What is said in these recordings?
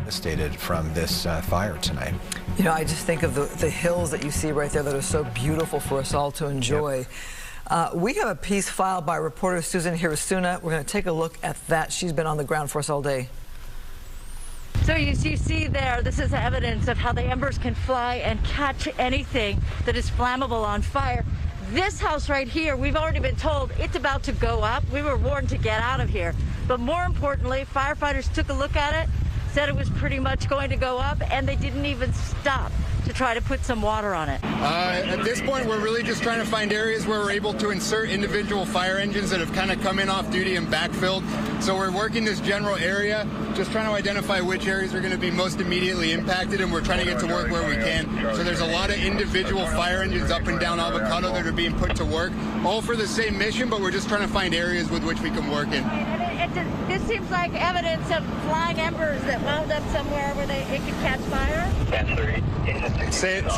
Devastated from this fire tonight. You know, I just think of the hills that you see right there that are so beautiful for us all to enjoy. Yep. We have a piece filed by reporter Susan Hirasuna. We're going to take a look at that. She's been on the ground for us all day. So you see there, this is evidence of how the embers can fly and catch anything that is flammable on fire. This house right here, we've already been told it's about to go up. We were warned to get out of here. But more importantly, firefighters took a look at it, said it was pretty much going to go up, and they didn't even stop to try to put some water on it. At this point, we're really just trying to find areas where we're able to insert individual fire engines that have kind of come in off duty and backfilled. So we're working this general area, just trying to identify which areas are going to be most immediately impacted, and we're trying to get to work where we can. So there's a lot of individual fire engines up and down Avocado that are being put to work, all for the same mission, but we're just trying to find areas with which we can work in. This seems like evidence of flying embers that wound up somewhere where it could catch fire.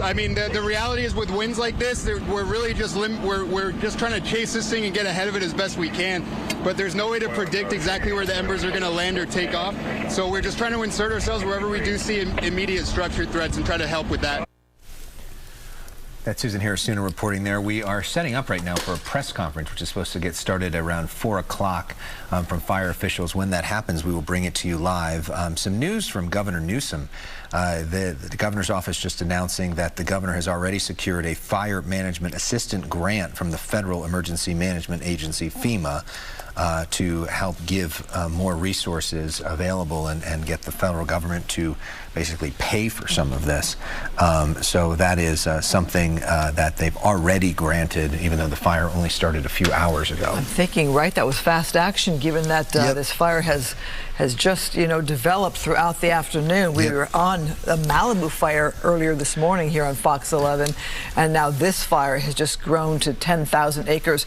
I mean, the reality is with winds like this, we're really just we're just trying to chase this thing and get ahead of it as best we can. But there's no way to predict exactly where the embers are going to land or take off. So we're just trying to insert ourselves wherever we do see immediate structured threats and try to help with that. That's Susan Hirasuna reporting there. We are setting up right now for a press conference, which is supposed to get started around 4 o'clock from fire officials. When that happens, we will bring it to you live. Some news from Governor Newsom. The governor's office just announcing that the governor has already secured a fire management assistant grant from the Federal Emergency Management Agency, FEMA, to help give more resources available and get the federal government to basically pay for some of this. So that is something that they've already granted, even though the fire only started a few hours ago. I'm thinking, right, that was fast action, given that this fire has just, you know, developed throughout the afternoon. We were on a Malibu fire earlier this morning here on Fox 11, and now this fire has just grown to 10,000 acres.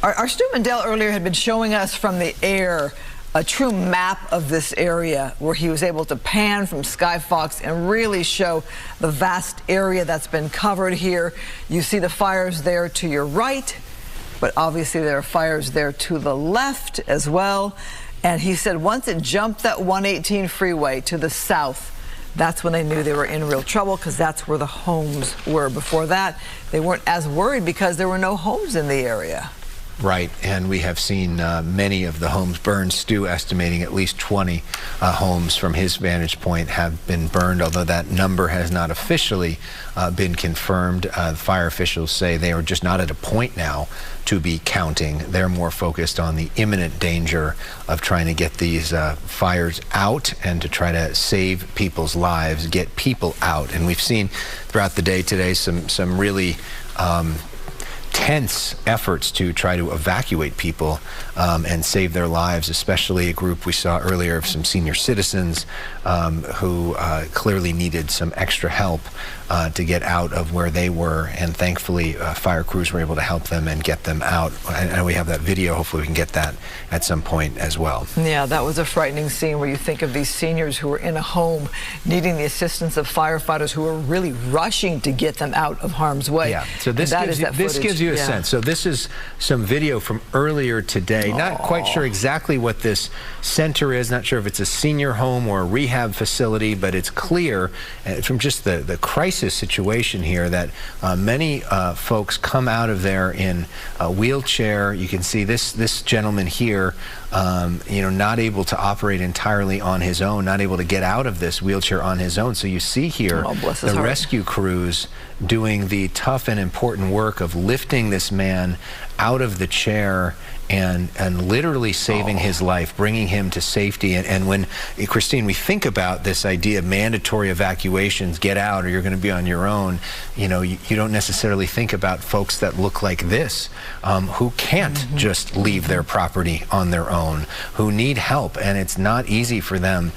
Our Stu Mandel earlier had been showing us from the air a true map of this area where he was able to pan from Skyfox and really show the vast area that's been covered here. You see the fires there to your right, but obviously there are fires there to the left as well. And he said once it jumped that 118 freeway to the south, that's when they knew they were in real trouble, because that's where the homes were. Before that, they weren't as worried because there were no homes in the area. Right, and we have seen many of the homes burned. Stu estimating at least 20 homes from his vantage point have been burned, although that number has not officially been confirmed. Fire officials say they are just not at a point now to be counting. They're more focused on the imminent danger of trying to get these fires out and to try to save people's lives, get people out. And we've seen throughout the day today some really tense efforts to try to evacuate people and save their lives, especially a group we saw earlier of some senior citizens who clearly needed some extra help to get out of where they were, and thankfully fire crews were able to help them and get them out. And we have that video. Hopefully we can get that at some point as well. Yeah, that was a frightening scene where you think of these seniors who were in a home needing the assistance of firefighters who were really rushing to get them out of harm's way. Yeah, so this gives you a sense. So this is some video from earlier today. Not quite sure exactly what this center is, not sure if it's a senior home or a rehab facility, but it's clear from just the crisis situation here that many folks come out of there in a wheelchair. You can see this gentleman here, you know, not able to operate entirely on his own, not able to get out of this wheelchair on his own. So you see here the rescue crews doing the tough and important work of lifting this man out of the chair and literally saving his life, bringing him to safety. And when, Christine, we think about this idea of mandatory evacuations, get out or you're going to be on your own, you know, you don't necessarily think about folks that look like this, who can't just leave their property on their own, who need help, and it's not easy for them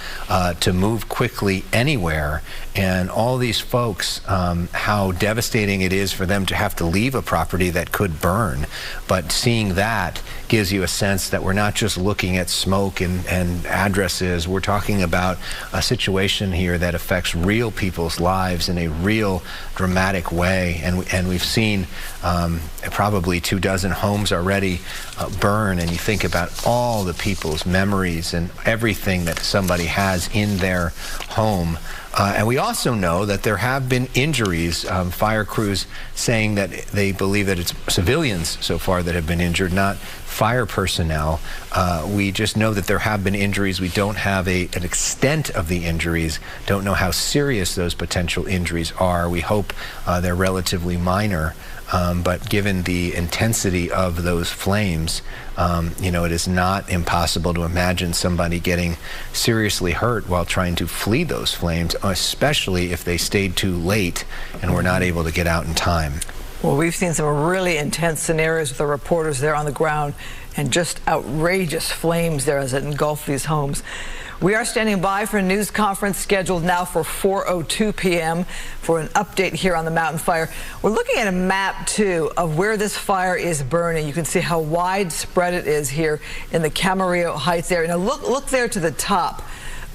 to move quickly anywhere. And all these folks, how devastating it is for them to have to leave a property that could burn. But seeing that gives you a sense that we're not just looking at smoke and addresses. We're talking about a situation here that affects real people's lives in a real dramatic way. And we've seen probably 24 homes already burn, and you think about all the people's memories and everything that somebody has in their home. And we also know that there have been injuries. Fire crews saying that they believe that it's civilians so far that have been injured, not fire personnel. We just know that there have been injuries. We don't have an extent of the injuries, don't know how serious those potential injuries are. We hope they're relatively minor. But given the intensity of those flames, you know, it is not impossible to imagine somebody getting seriously hurt while trying to flee those flames, especially if they stayed too late and were not able to get out in time. Well, we've seen some really intense scenarios with the reporters there on the ground, and just outrageous flames there as it engulfed these homes. We are standing by for a news conference scheduled now for 4:02 p.m. for an update here on the mountain fire. We're looking at a map, too, of where this fire is burning. You can see how widespread it is here in the Camarillo Heights area. Now, look there to the top.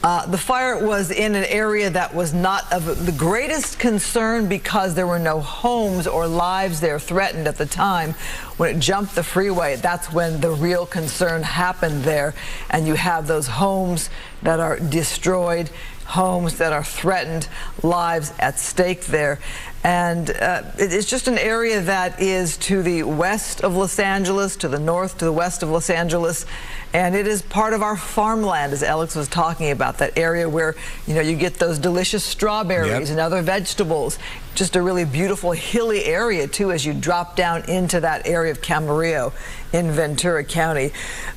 The fire was in an area that was not of the greatest concern because there were no homes or lives there threatened at the time. When it jumped the freeway, that's when the real concern happened there. And you have those homes that are destroyed, homes that are threatened, lives at stake there. And it's just an area that is to the west of Los Angeles, to the north, to the west of Los Angeles. And it is part of our farmland, as Alex was talking about, that area where, you know, you get those delicious strawberries and other vegetables. Just a really beautiful hilly area, too, as you drop down into that area of Camarillo in Ventura County.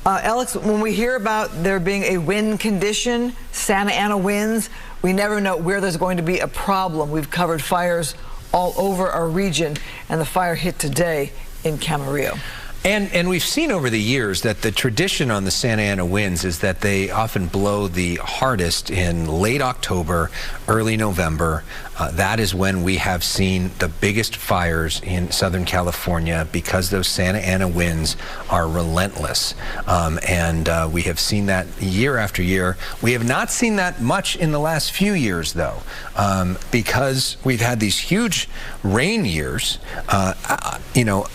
Alex, when we hear about there being a wind condition, Santa Ana winds, we never know where there's going to be a problem. We've covered fires all over our region, and the fire hit today in Camarillo. And we've seen over the years that the tradition on the Santa Ana winds is that they often blow the hardest in late October, early November. That is when we have seen the biggest fires in Southern California because those Santa Ana winds are relentless. And we have seen that year after year. We have not seen that much in the last few years, though, because we've had these huge rain years. You know,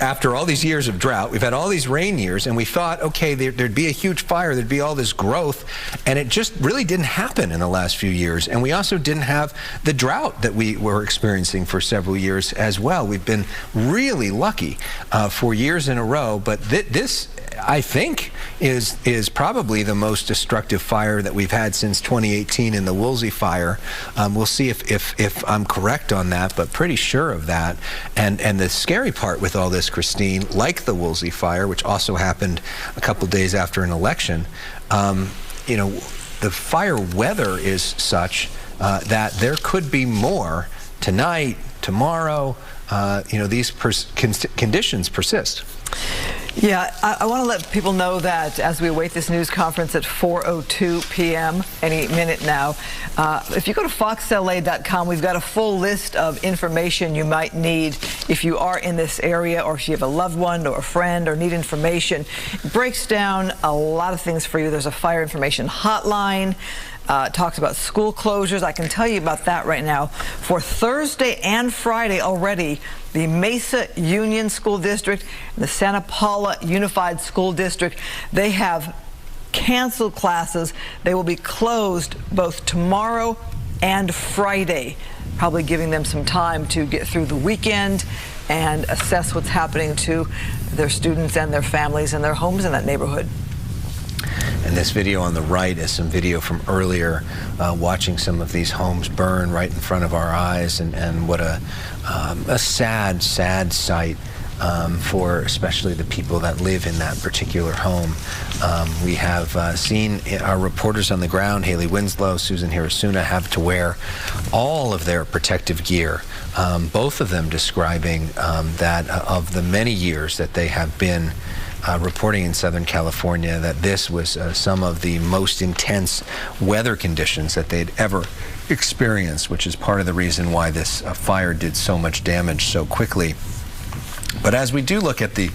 after all these years of drought, we've had all these rain years, and we thought, okay, there'd be a huge fire, there'd be all this growth, and it just really didn't happen in the last few years. And we also didn't have the drought that we were experiencing for several years as well. We've been really lucky for years in a row, but this, I think, is probably the most destructive fire that we've had since 2018 in the Woolsey fire. We'll see if I'm correct on that, but pretty sure of that. And the scary part with all this, Christine, like the Woolsey fire, which also happened a couple days after an election, you know, the fire weather is such that there could be more tonight, tomorrow. You know, these conditions persist. Yeah, I want to let people know that as we await this news conference at 4:02 p.m., any minute now, if you go to foxla.com, we've got a full list of information you might need if you are in this area, or if you have a loved one or a friend or need information. It breaks down a lot of things for you. There's a fire information hotline. Talks about school closures. I can tell you about that right now. For Thursday and Friday already, the Mesa Union School District and the Santa Paula Unified School District, they have canceled classes. They will be closed both tomorrow and Friday, probably giving them some time to get through the weekend and assess what's happening to their students and their families and their homes in that neighborhood. And this video on the right is some video from earlier, watching some of these homes burn right in front of our eyes, and what a sad, sad sight for especially the people that live in that particular home. We have seen our reporters on the ground, Haley Winslow, Susan Hirasuna, have to wear all of their protective gear. Both of them describing that of the many years that they have been reporting in Southern California, that this was some of the most intense weather conditions that they'd ever experienced, which is part of the reason why this fire did so much damage so quickly. But as we do look at the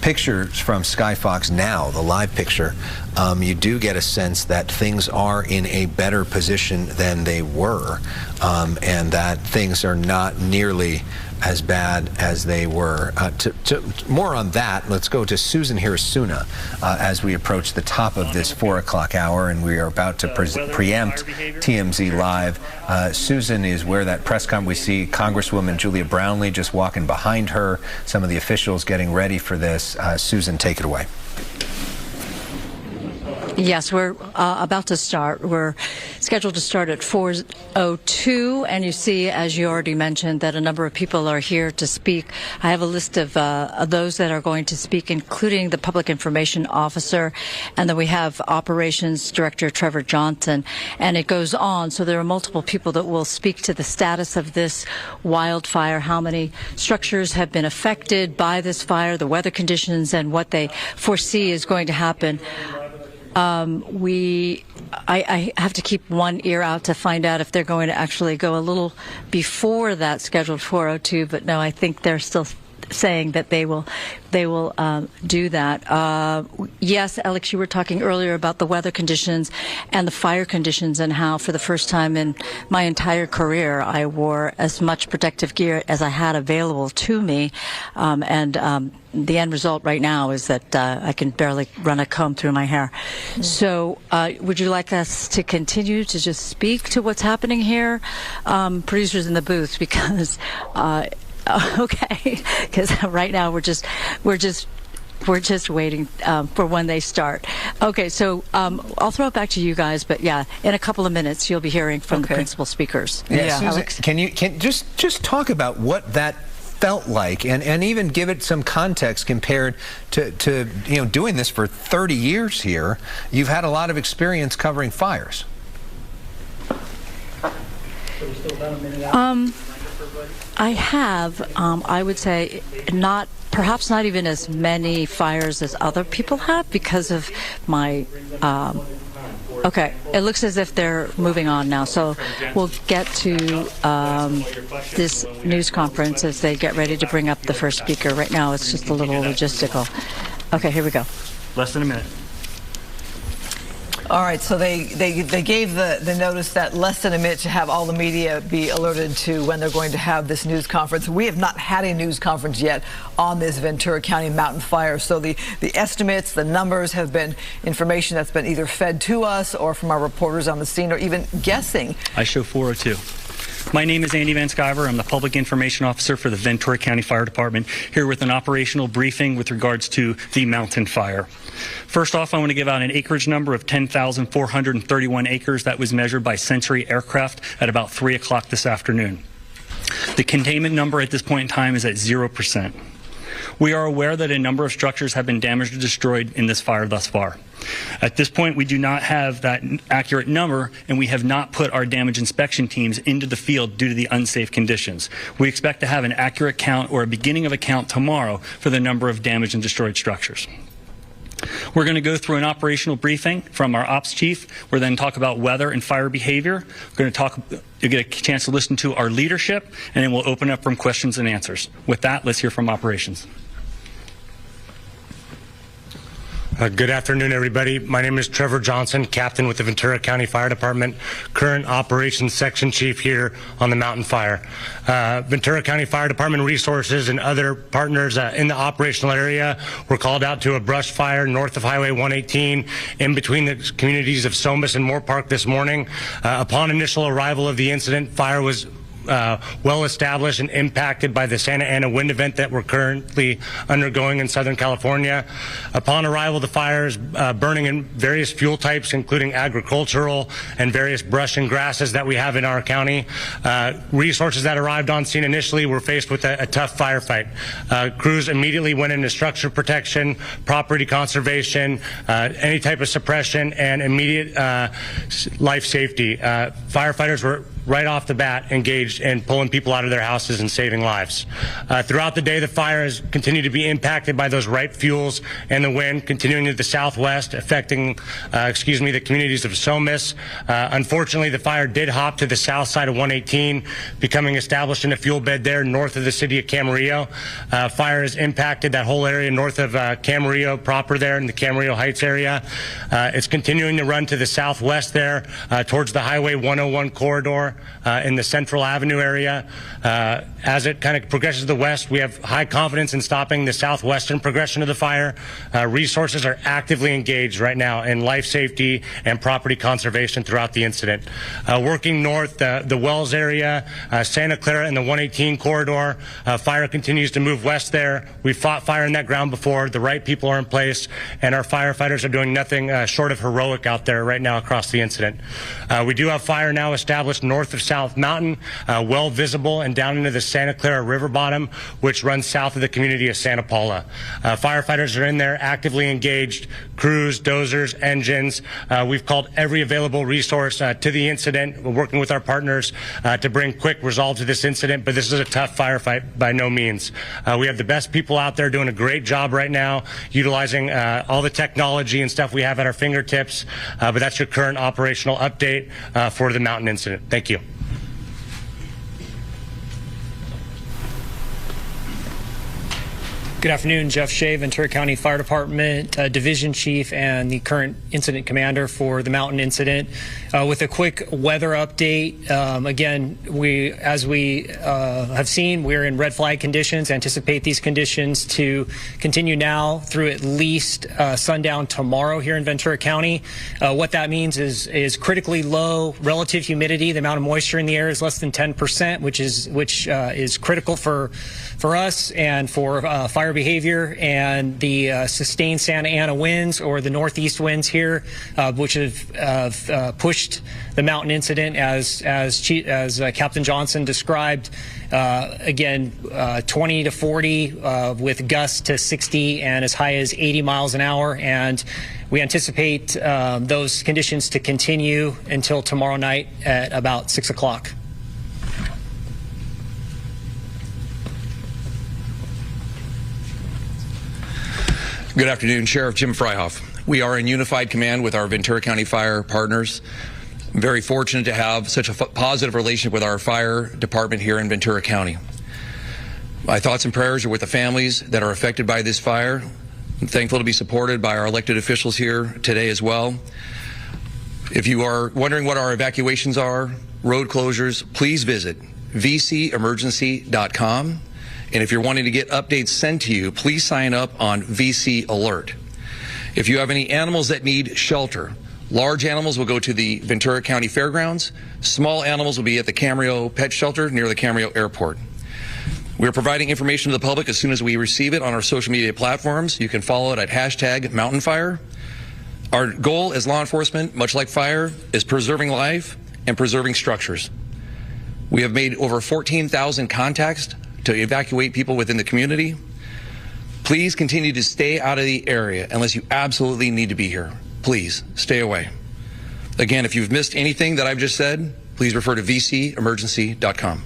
pictures from Skyfox now, the live picture, you do get a sense that things are in a better position than they were, and that things are not nearly as bad as they were. More on that, let's go to Susan Hirasuna as we approach the top of this 4 o'clock hour, and we are about to preempt TMZ Live. Susan is where that press conference, we see Congresswoman Julia Brownley just walking behind her, some of the officials getting ready for this. Susan, take it away. Yes, we're about to start. We're scheduled to start at 4:02, and you see, as you already mentioned, that a number of people are here to speak. I have a list of those that are going to speak, including the Public Information Officer, and then we have Operations Director Trevor Johnson, and it goes on. So there are multiple people that will speak to the status of this wildfire, how many structures have been affected by this fire, the weather conditions, and what they foresee is going to happen. I have to keep one ear out to find out if they're going to actually go a little before that scheduled 4:02, but no, I think they're still saying that they will do that. Yes, Alex, you were talking earlier about the weather conditions and the fire conditions, and how for the first time in my entire career I wore as much protective gear as I had available to me, the end result right now is that I can barely run a comb through my hair. So would you like us to continue to just speak to what's happening here? Producers in the booth, because okay, because right now we're just waiting for when they start. Okay, so I'll throw it back to you guys, but yeah, in a couple of minutes you'll be hearing from the principal speakers. Yeah, Susan, Alex? can you just talk about what that felt like, and even give it some context compared to doing this for 30 years here. You've had a lot of experience covering fires. I have, I would say, perhaps not even as many fires as other people have, because of my, okay, it looks as if they're moving on now, so we'll get to this news conference as they get ready to bring up the first speaker. Right now it's just a little logistical. Okay, here we go. Less than a minute. All right, so they gave the notice that less than a minute to have all the media be alerted to when they're going to have this news conference. We have not had a news conference yet on this Ventura County mountain fire. So the estimates, the numbers have been information that's been either fed to us or from our reporters on the scene, or even guessing. I show 402. My name is Andy Van Sciver. I'm the Public Information Officer for the Ventura County Fire Department, here with an operational briefing with regards to the mountain fire. First off, I want to give out an acreage number of 10,431 acres that was measured by Century Aircraft at about 3 o'clock this afternoon. The containment number at this point in time is at 0%. We are aware that a number of structures have been damaged or destroyed in this fire thus far. At this point, we do not have that accurate number, and we have not put our damage inspection teams into the field due to the unsafe conditions. We expect to have an accurate count, or a beginning of a count, tomorrow for the number of damaged and destroyed structures. We're going to go through an operational briefing from our ops chief. We'll then talk about weather and fire behavior. We're going to you'll get a chance to listen to our leadership, and then we'll open up from questions and answers. With that, let's hear from operations. Good afternoon, everybody. My name is Trevor Johnson, captain with the Ventura County Fire Department, current operations section chief here on the mountain fire. Ventura County Fire Department resources and other partners in the operational area were called out to a brush fire north of Highway 118 in between the communities of Somas and Moore Park this morning. Upon initial arrival of the incident, fire was well established and impacted by the Santa Ana wind event that we're currently undergoing in Southern California. Upon arrival, the fire is burning in various fuel types, including agricultural and various brush and grasses that we have in our county. Resources that arrived on scene initially were faced with a tough firefight. Crews immediately went into structure protection, property conservation, any type of suppression, and immediate life safety. Firefighters were right off the bat engaged in pulling people out of their houses and saving lives. Throughout the day, the fire has continued to be impacted by those ripe fuels and the wind continuing to the southwest, affecting, the communities of Somis. Unfortunately, the fire did hop to the south side of 118, becoming established in a fuel bed there north of the city of Camarillo. Fire has impacted that whole area north of Camarillo proper there in the Camarillo Heights area. It's continuing to run to the southwest there towards the Highway 101 corridor in the Central Avenue area. As it kind of progresses to the west, we have high confidence in stopping the southwestern progression of the fire. Resources are actively engaged right now in life safety and property conservation throughout the incident. Working north, the Wells area, Santa Clara and the 118 corridor, fire continues to move west there. We've fought fire in that ground before. The right people are in place, and our firefighters are doing nothing short of heroic out there right now across the incident. We do have fire now established north of South Mountain, well visible, and down into the Santa Clara River bottom, which runs south of the community of Santa Paula. Firefighters are in there actively engaged, crews, dozers, engines. We've called every available resource to the incident. We're working with our partners to bring quick resolve to this incident, but this is a tough firefight by no means. We have the best people out there doing a great job right now, utilizing all the technology and stuff we have at our fingertips, but that's your current operational update for the Mountain incident. Thank you. Good afternoon, Jeff Shea, Ventura County Fire Department Division Chief and the current incident commander for the Mountain incident. With a quick weather update, again, as we have seen, we're in red flag conditions. Anticipate these conditions to continue now through at least sundown tomorrow here in Ventura County. What that means is critically low relative humidity. The amount of moisture in the air is less than 10%, which is critical for us and for fire behavior, and the sustained Santa Ana winds or the northeast winds here, which have pushed the Mountain incident as Captain Johnson described. Again, 20 to 40 with gusts to 60 and as high as 80 miles an hour, and we anticipate those conditions to continue until tomorrow night at about 6 o'clock. Good afternoon, Sheriff Jim Freihoff. We are in unified command with our Ventura County Fire partners. I'm very fortunate to have such a positive relationship with our fire department here in Ventura County. My thoughts and prayers are with the families that are affected by this fire. I'm thankful to be supported by our elected officials here today as well. If you are wondering what our evacuations are, road closures, please visit vcemergency.com. And if you're wanting to get updates sent to you, please sign up on VC Alert. If you have any animals that need shelter, large animals will go to the Ventura County Fairgrounds. Small animals will be at the Camarillo Pet Shelter near the Camarillo Airport. We're providing information to the public as soon as we receive it on our social media platforms. You can follow it at #MountainFire. Our goal as law enforcement, much like fire, is preserving life and preserving structures. We have made over 14,000 contacts to evacuate people within the community. Please continue to stay out of the area unless you absolutely need to be here. Please stay away. Again, if you've missed anything that I've just said, please refer to vcemergency.com.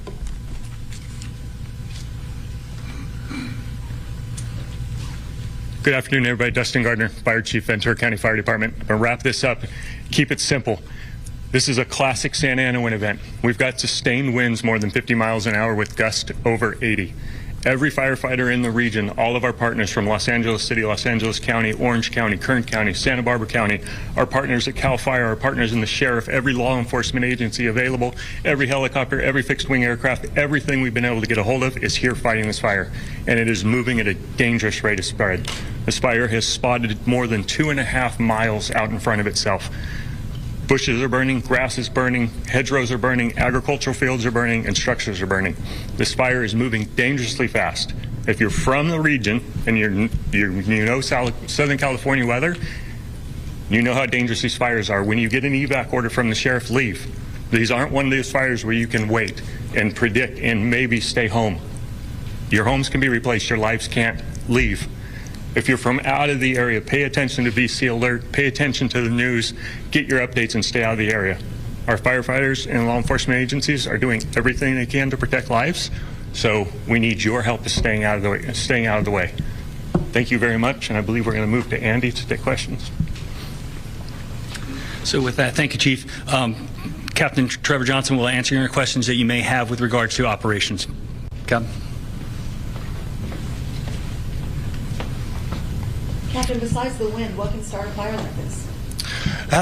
Good afternoon, everybody. Dustin Gardner, Fire Chief, Ventura County Fire Department. I'm going to wrap this up. Keep it simple. This is a classic Santa Ana wind event. We've got sustained winds more than 50 miles an hour with gusts over 80. Every firefighter in the region, all of our partners from Los Angeles City, Los Angeles County, Orange County, Kern County, Santa Barbara County, our partners at CAL FIRE, our partners in the sheriff, every law enforcement agency available, every helicopter, every fixed wing aircraft, everything we've been able to get a hold of is here fighting this fire. And it is moving at a dangerous rate of spread. This fire has spotted more than 2.5 miles out in front of itself. Bushes are burning, grass is burning, hedgerows are burning, agricultural fields are burning, and structures are burning. This fire is moving dangerously fast. If you're from the region and you know Southern California weather, you know how dangerous these fires are. When you get an evac order from the sheriff, leave. These aren't one of those fires where you can wait and predict and maybe stay home. Your homes can be replaced, your lives can't. Leave. If you're from out of the area, pay attention to VC Alert, pay attention to the news, get your updates and stay out of the area. Our firefighters and law enforcement agencies are doing everything they can to protect lives, so we need your help in staying out of the way. Thank you very much, and I believe we're going to move to Andy to take questions. So with that, thank you, Chief. Captain Trevor Johnson will answer your questions that you may have with regards to operations. Captain. Captain, besides the wind, what can start a fire like this?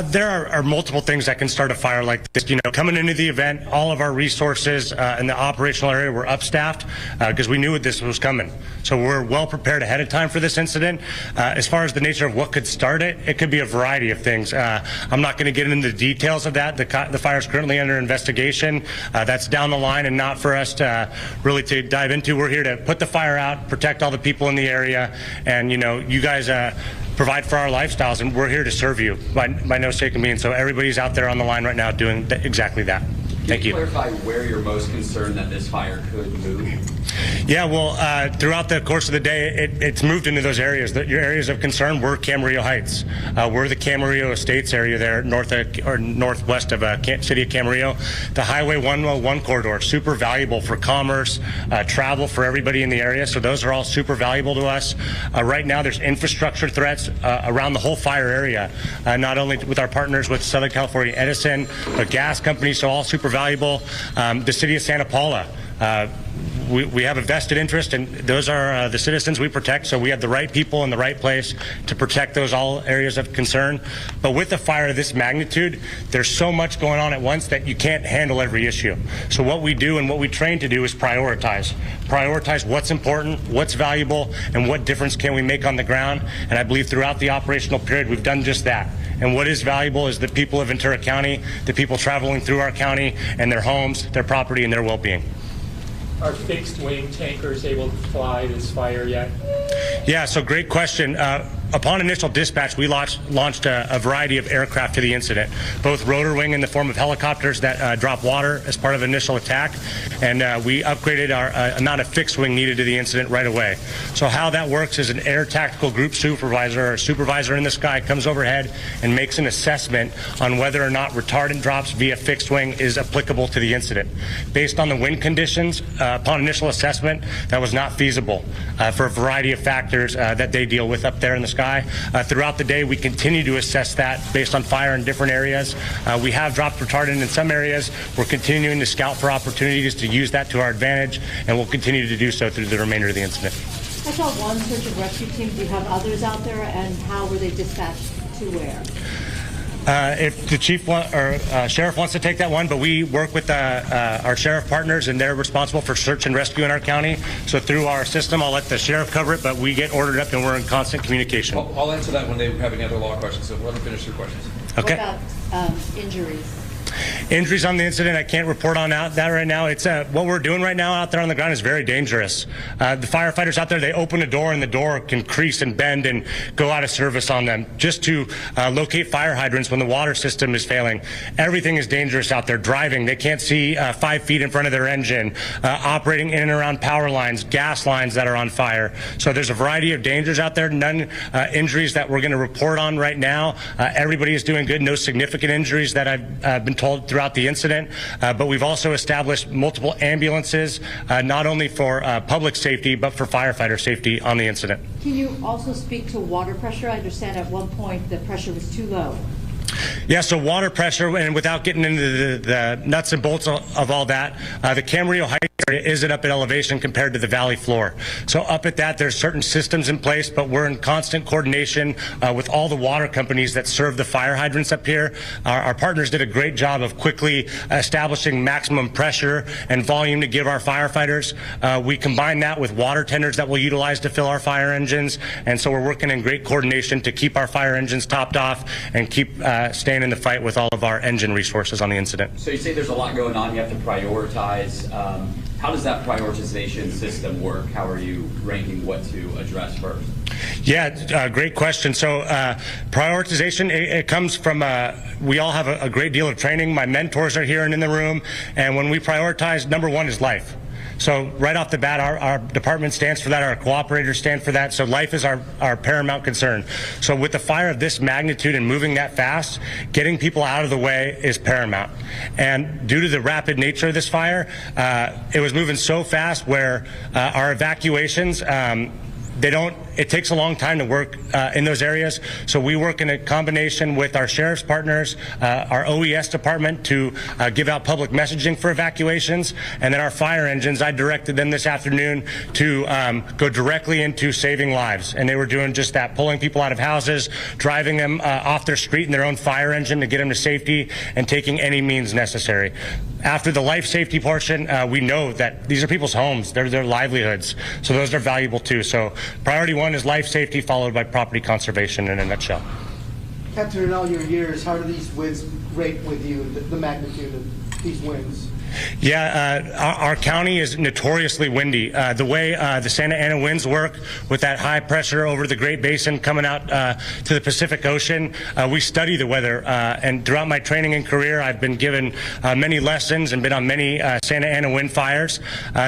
There are multiple things that can start a fire like this. You know, coming into the event, all of our resources in the operational area were upstaffed because we knew this was coming. So we're well prepared ahead of time for this incident. As far as the nature of what could start it, it could be a variety of things. I'm not going to get into the details of that. The fire is currently under investigation. That's down the line and not for us to really to dive into. We're here to put the fire out, protect all the people in the area, and you know, you guys provide for our lifestyles, and we're here to serve you by no stake of means. So everybody's out there on the line right now doing exactly that. Thank you. Can you clarify where you're most concerned that this fire could move? Yeah, well, throughout the course of the day, it's moved into those areas. Your areas of concern were Camarillo Heights. We're the Camarillo Estates area there, northwest of city of Camarillo. The Highway 101 corridor, super valuable for commerce, travel for everybody in the area. So those are all super valuable to us. Right now, there's infrastructure threats around the whole fire area, not only with our partners with Southern California Edison, but gas companies, so all super valuable. The city of Santa Paula. We have a vested interest, and those are the citizens we protect, so we have the right people in the right place to protect those all areas of concern. But with a fire of this magnitude, there's so much going on at once that you can't handle every issue. So what we do and what we train to do is prioritize. Prioritize what's important, what's valuable, and what difference can we make on the ground. And I believe throughout the operational period, we've done just that. And what is valuable is the people of Ventura County, the people traveling through our county, and their homes, their property, and their well-being. Are fixed-wing tankers able to fly this fire yet? Yeah, so great question. Upon initial dispatch, we launched a variety of aircraft to the incident, both rotor wing in the form of helicopters that drop water as part of initial attack, and we upgraded our amount of fixed wing needed to the incident right away. So how that works is an air tactical group supervisor or supervisor in the sky comes overhead and makes an assessment on whether or not retardant drops via fixed wing is applicable to the incident. Based on the wind conditions, upon initial assessment, that was not feasible for a variety of factors that they deal with up there in the sky. Throughout the day, we continue to assess that based on fire in different areas. We have dropped retardant in some areas. We're continuing to scout for opportunities to use that to our advantage, and we'll continue to do so through the remainder of the incident. I saw one search and rescue team. Do you have others out there, and how were they dispatched to where? If the chief or sheriff wants to take that one, but we work with our sheriff partners, and they're responsible for search and rescue in our county. So through our system, I'll let the sheriff cover it, but we get ordered up and we're in constant communication. I'll answer that when they have any other law questions, so let me finish your questions. Okay. What about injuries? Injuries on the incident, I can't report on that right now. It's what we're doing right now out there on the ground is very dangerous. The firefighters out there, they open a door and the door can crease and bend and go out of service on them just to locate fire hydrants when the water system is failing. Everything is dangerous out there. Driving, they can't see 5 feet in front of their engine. Operating in and around power lines, gas lines that are on fire. So there's a variety of dangers out there. None injuries that we're going to report on right now. Everybody is doing good. No significant injuries that I've been told throughout the incident, but we've also established multiple ambulances, not only for public safety, but for firefighter safety on the incident. Can you also speak to water pressure? I understand at one point the pressure was too low. Yeah, so water pressure, and without getting into the nuts and bolts of all that, the Camarillo Heights area isn't up at elevation compared to the valley floor. So up at that, there's certain systems in place, but we're in constant coordination with all the water companies that serve the fire hydrants up here. Our partners did a great job of quickly establishing maximum pressure and volume to give our firefighters. We combine that with water tenders that we'll utilize to fill our fire engines, and so we're working in great coordination to keep our fire engines topped off and keep staying in the fight with all of our engine resources on the incident. So you say there's a lot going on, you have to prioritize. How does that prioritization system work? How are you ranking what to address first? Yeah, great question. So prioritization, it comes from, we all have a great deal of training. My mentors are here and in the room, and when we prioritize, number one is life. So right off the bat, our department stands for that, our cooperators stand for that, so life is our paramount concern. So with the fire of this magnitude and moving that fast, getting people out of the way is paramount. And due to the rapid nature of this fire, it was moving so fast where our evacuations, it takes a long time to work in those areas. So we work in a combination with our sheriff's partners, our OES department to give out public messaging for evacuations, and then our fire engines, I directed them this afternoon to go directly into saving lives. And they were doing just that, pulling people out of houses, driving them off their street in their own fire engine to get them to safety, and taking any means necessary. After the life safety portion, we know that these are people's homes, they're their livelihoods, so those are valuable too. So priority one is life safety, followed by property conservation in a nutshell. Captain, in all your years, how do these winds rate with you, the magnitude of these winds? Yeah, our county is notoriously windy. The way the Santa Ana winds work with that high pressure over the Great Basin coming out to the Pacific Ocean, we study the weather. And throughout my training and career, I've been given many lessons and been on many Santa Ana wind fires.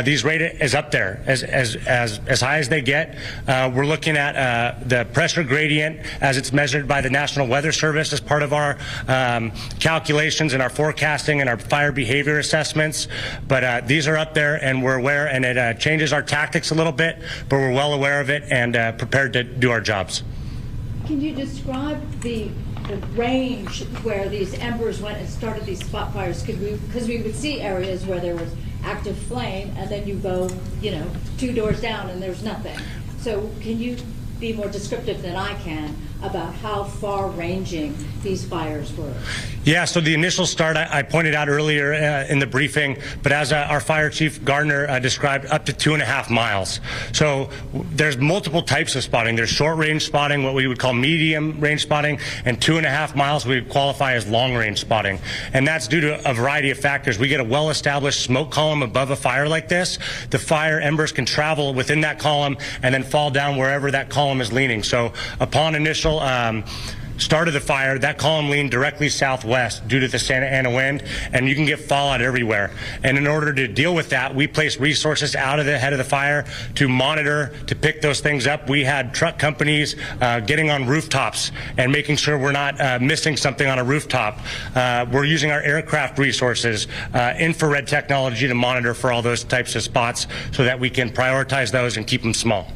These rate is up there as high as they get. We're looking at the pressure gradient as it's measured by the National Weather Service as part of our calculations and our forecasting and our fire behavior assessment. But these are up there, and we're aware, and it changes our tactics a little bit, but we're well aware of it and prepared to do our jobs. Can you describe the range where these embers went and started these spot fires? Because we would see areas where there was active flame, and then you go, 2 doors down and there's nothing. So can you be more descriptive than I can about how far-ranging these fires were? Yeah, so the initial start I pointed out earlier in the briefing, but as our Fire Chief Gardner described, up to 2.5 miles. So there's multiple types of spotting. There's short-range spotting, what we would call medium-range spotting, and 2.5 miles we would qualify as long-range spotting. And that's due to a variety of factors. We get a well-established smoke column above a fire like this. The fire embers can travel within that column and then fall down wherever that column is leaning. So upon initial start of the fire, that column leaned directly southwest due to the Santa Ana wind, and you can get fallout everywhere. And in order to deal with that, we placed resources out of the head of the fire to monitor, to pick those things up. We had truck companies getting on rooftops and making sure we're not missing something on a rooftop. We're using our aircraft resources, infrared technology to monitor for all those types of spots so that we can prioritize those and keep them small.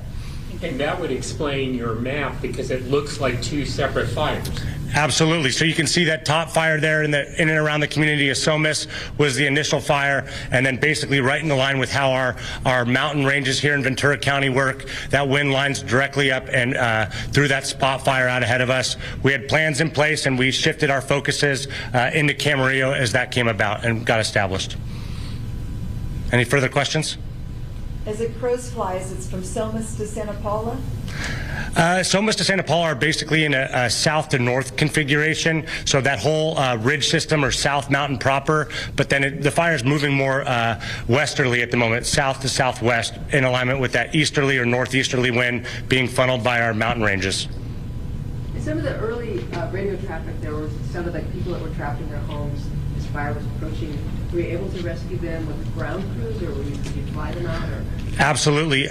And that would explain your map, because it looks like 2 separate fires. Absolutely. So you can see that top fire there in and around the community of Somis was the initial fire, and then basically right in the line with how our mountain ranges here in Ventura County work. That wind lines directly up and through that spot fire out ahead of us. We had plans in place, and we shifted our focuses into Camarillo as that came about and got established. Any further questions? As it crows flies, it's from Somis to Santa Paula? Somis to Santa Paula are basically in a south to north configuration, so that whole ridge system or South Mountain proper, but then the fire is moving more westerly at the moment, south to southwest, in alignment with that easterly or northeasterly wind being funneled by our mountain ranges. In some of the early radio traffic, it sounded like people that were trapped in their homes as fire was approaching. Were you able to rescue them with ground crews, or did you fly them out? Or? Absolutely.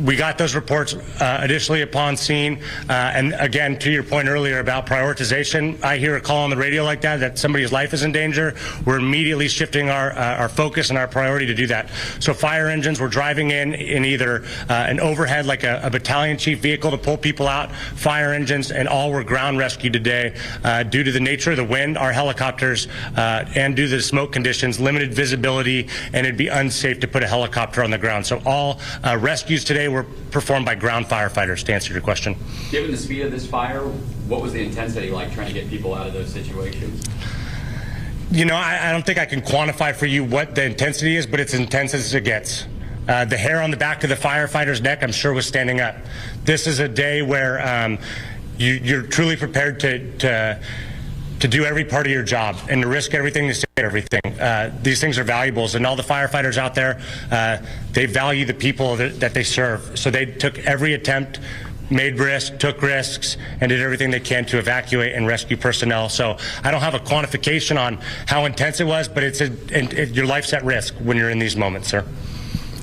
We got those reports initially upon scene. And again, to your point earlier about prioritization, I hear a call on the radio like that somebody's life is in danger. We're immediately shifting our focus and our priority to do that. So fire engines were driving in either an overhead like a battalion chief vehicle to pull people out, fire engines, and all were ground rescued today. Due to the nature of the wind, our helicopters, and due to the smoke conditions, limited visibility, and it'd be unsafe to put a helicopter on the ground. So all rescues today were performed by ground firefighters, to answer your question. Given the speed of this fire, what was the intensity like trying to get people out of those situations? You know, I don't think I can quantify for you what the intensity is, but it's intense as it gets. The hair on the back of the firefighter's neck, I'm sure, was standing up. This is a day where you're truly prepared to do every part of your job and to risk everything to save everything. These things are valuables, and all the firefighters out there, they value the people that they serve. So they took every attempt, made risks, took risks, and did everything they can to evacuate and rescue personnel. So I don't have a quantification on how intense it was, but your life's at risk when you're in these moments, sir.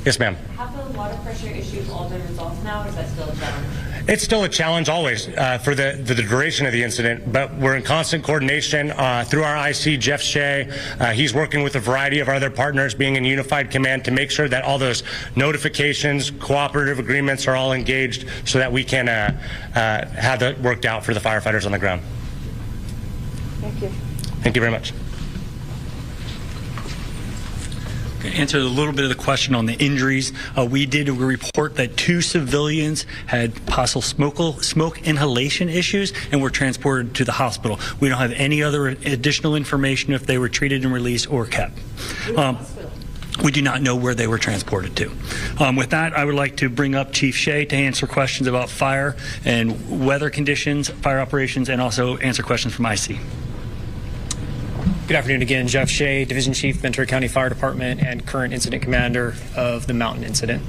Yes, ma'am. Have the water pressure issues all been resolved now, or is that still a challenge? It's still a challenge always for the duration of the incident, but we're in constant coordination through our IC, Jeff Shea. He's working with a variety of our other partners, being in unified command, to make sure that all those notifications, cooperative agreements are all engaged so that we can have that worked out for the firefighters on the ground. Thank you. Thank you very much. Answer a little bit of the question on the injuries. We did report that 2 civilians had possible smoke inhalation issues and were transported to the hospital. We don't have any other additional information if they were treated and released or kept. We do not know where they were transported to. With that, I would like to bring up Chief Shea to answer questions about fire and weather conditions, fire operations, and also answer questions from IC. Good afternoon again. Jeff Shea, Division Chief, Ventura County Fire Department, and current incident commander of the Mountain incident.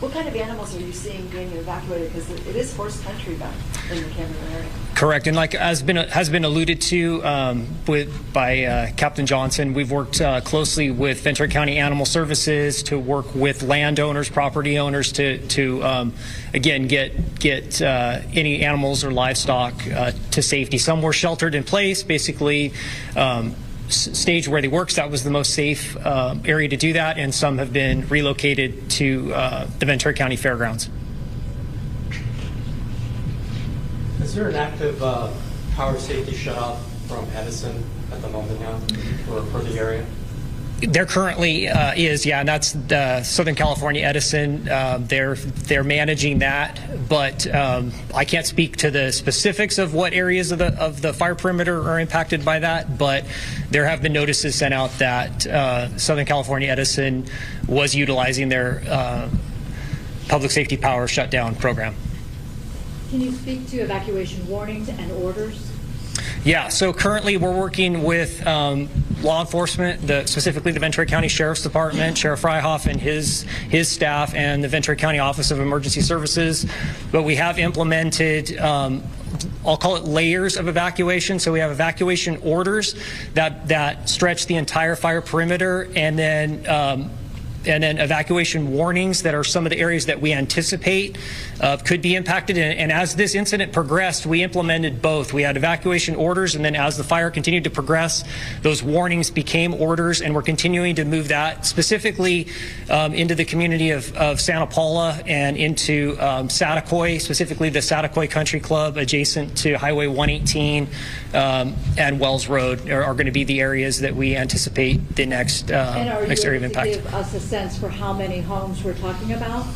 What kind of animals are you seeing being evacuated? Because it is horse country back in the Camden area. Correct, and like has been alluded to by Captain Johnson, we've worked closely with Ventura County Animal Services to work with landowners, property owners to again get any animals or livestock to safety. Some were sheltered in place, basically. Stage where they works, that was the most safe area to do that, and some have been relocated to the Ventura County Fairgrounds. Is there an active power safety shutoff from Edison at the moment now for the area? There currently is, yeah, and that's Southern California Edison. They're managing that, but I can't speak to the specifics of what areas of the fire perimeter are impacted by that. But there have been notices sent out that Southern California Edison was utilizing their public safety power shutdown program. Can you speak to evacuation warnings and orders? Yeah, so currently we're working with law enforcement, specifically the Ventura County Sheriff's Department, Sheriff Freihoff and his staff, and the Ventura County Office of Emergency Services. But we have implemented, I'll call it layers of evacuation. So we have evacuation orders that stretch the entire fire perimeter, and then evacuation warnings that are some of the areas that we anticipate could be impacted. And as this incident progressed, we implemented both. We had evacuation orders, and then as the fire continued to progress, those warnings became orders, and we're continuing to move that specifically into the community of Santa Paula and into Satacoy, specifically the Satacoy Country Club adjacent to Highway 118 and Wells Road are going to be the areas that we anticipate the next area of impact. And are you able to give us a sense for how many homes we're talking about?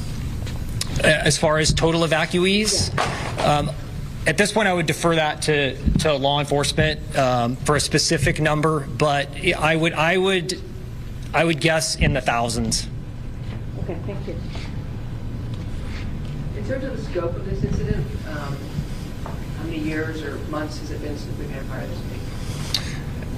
As far as total evacuees, yeah. At this point I would defer that to law enforcement for a specific number, but I would guess in the thousands. Okay, thank you. In terms of the scope of this incident, how many years or months has it been since we've had a fire this big?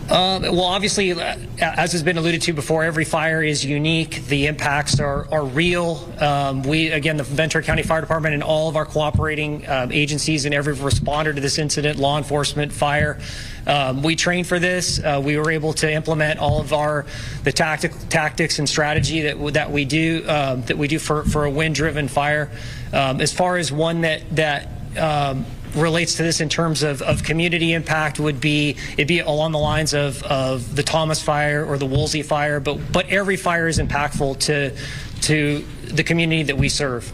Well, obviously, as has been alluded to before, every fire is unique. The impacts are real. Again, the Ventura County Fire Department and all of our cooperating agencies and every responder to this incident, law enforcement, fire, we trained for this. We were able to implement all of the tactics and strategy that we do for a wind-driven fire. As far as one that relates to this in terms of community impact, it'd be along the lines of the Thomas fire or the Woolsey fire, but every fire is impactful to the community that we serve.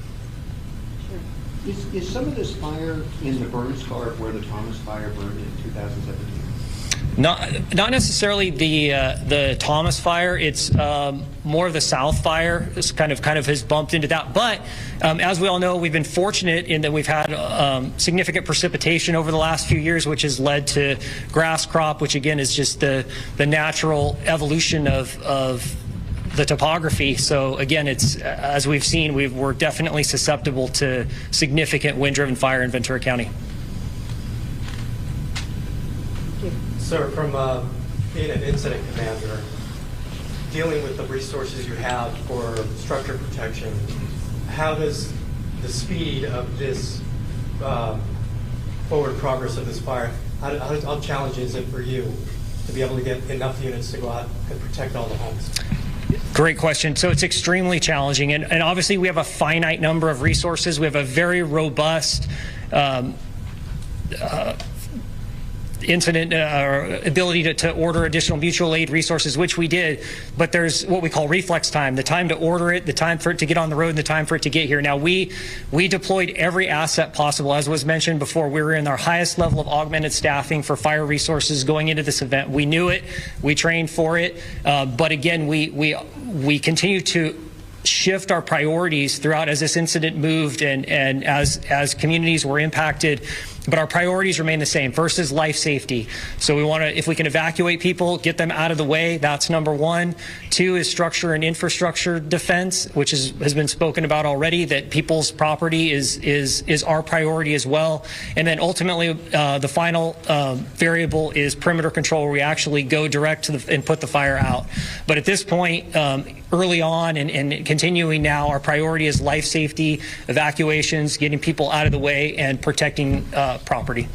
Is some of this fire in the burn scar where the Thomas fire burned in 2017? Not necessarily the Thomas fire. It's more of the South fire. It's kind of has bumped into that. But as we all know, we've been fortunate in that we've had significant precipitation over the last few years, which has led to grass crop, which again is just the natural evolution of the topography. So again, it's as we've seen, we're definitely susceptible to significant wind-driven fire in Ventura County. Sir, from being an incident commander, dealing with the resources you have for structure protection, how does the speed of this forward progress of this fire, how challenging is it for you to be able to get enough units to go out and protect all the homes? Great question. So it's extremely challenging, and obviously we have a finite number of resources. We have a very robust incident or ability to order additional mutual aid resources, which we did, but there's what we call reflex time, the time to order it, the time for it to get on the road, and the time for it to get here. Now, we deployed every asset possible. As was mentioned before, we were in our highest level of augmented staffing for fire resources going into this event. We knew it, we trained for it, but again, we continue to shift our priorities throughout as this incident moved and as communities were impacted. But our priorities remain the same. First is life safety. So we want to, if we can evacuate people, get them out of the way, that's number one. Two is structure and infrastructure defense, which has been spoken about already, that people's property is our priority as well. And then ultimately, the final variable is perimeter control, where we actually go direct to and put the fire out. But at this point, early on and continuing now, our priority is life safety, evacuations, getting people out of the way, and protecting property.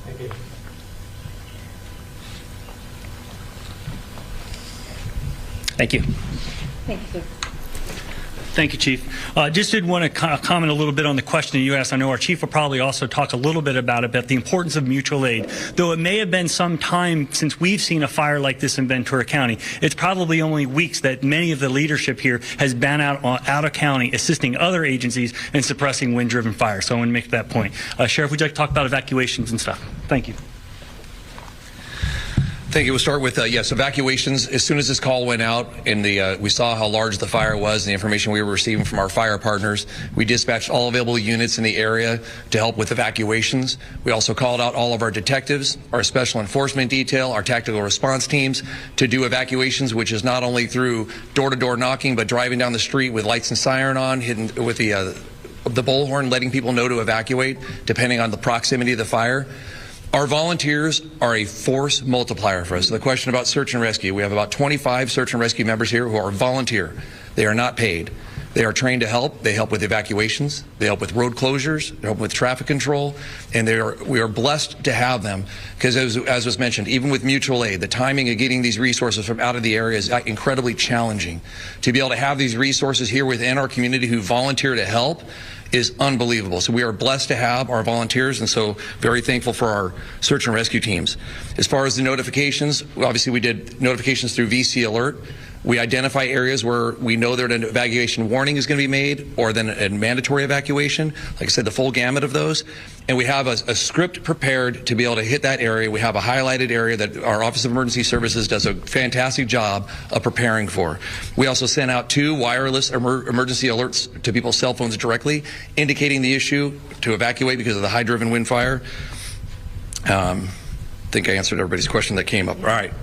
Thank you. Thank you. Thank you, sir. Thank you, Chief. Just did want to comment a little bit on the question you asked. I know our Chief will probably also talk a little bit about the importance of mutual aid. Though it may have been some time since we've seen a fire like this in Ventura County, it's probably only weeks that many of the leadership here has been out of county assisting other agencies in suppressing wind-driven fire. So I want to make that point. Sheriff, would you like to talk about evacuations and stuff? Thank you. Thank you. We'll start with, yes, evacuations. As soon as this call went out and we saw how large the fire was and the information we were receiving from our fire partners, we dispatched all available units in the area to help with evacuations. We also called out all of our detectives, our special enforcement detail, our tactical response teams to do evacuations, which is not only through door-to-door knocking, but driving down the street with lights and siren on, hidden with the bullhorn, letting people know to evacuate, depending on the proximity of the fire. Our volunteers are a force multiplier for us. So the question about search and rescue, we have about 25 search and rescue members here who are volunteer. They are not paid. They are trained to help. They help with evacuations. They help with road closures. They help with traffic control. And we are blessed to have them because, as was mentioned, even with mutual aid, the timing of getting these resources from out of the area is incredibly challenging. To be able to have these resources here within our community who volunteer to help is unbelievable. So we are blessed to have our volunteers, and so very thankful for our search and rescue teams. As far as the notifications, obviously we did notifications through VC Alert. We identify areas where we know that an evacuation warning is going to be made, or then a mandatory evacuation. Like I said, the full gamut of those. And we have a script prepared to be able to hit that area. We have a highlighted area that our Office of Emergency Services does a fantastic job of preparing for. We also sent out 2 wireless emergency alerts to people's cell phones directly, indicating the issue to evacuate because of the high-driven wind fire. I think I answered everybody's question that came up. All right.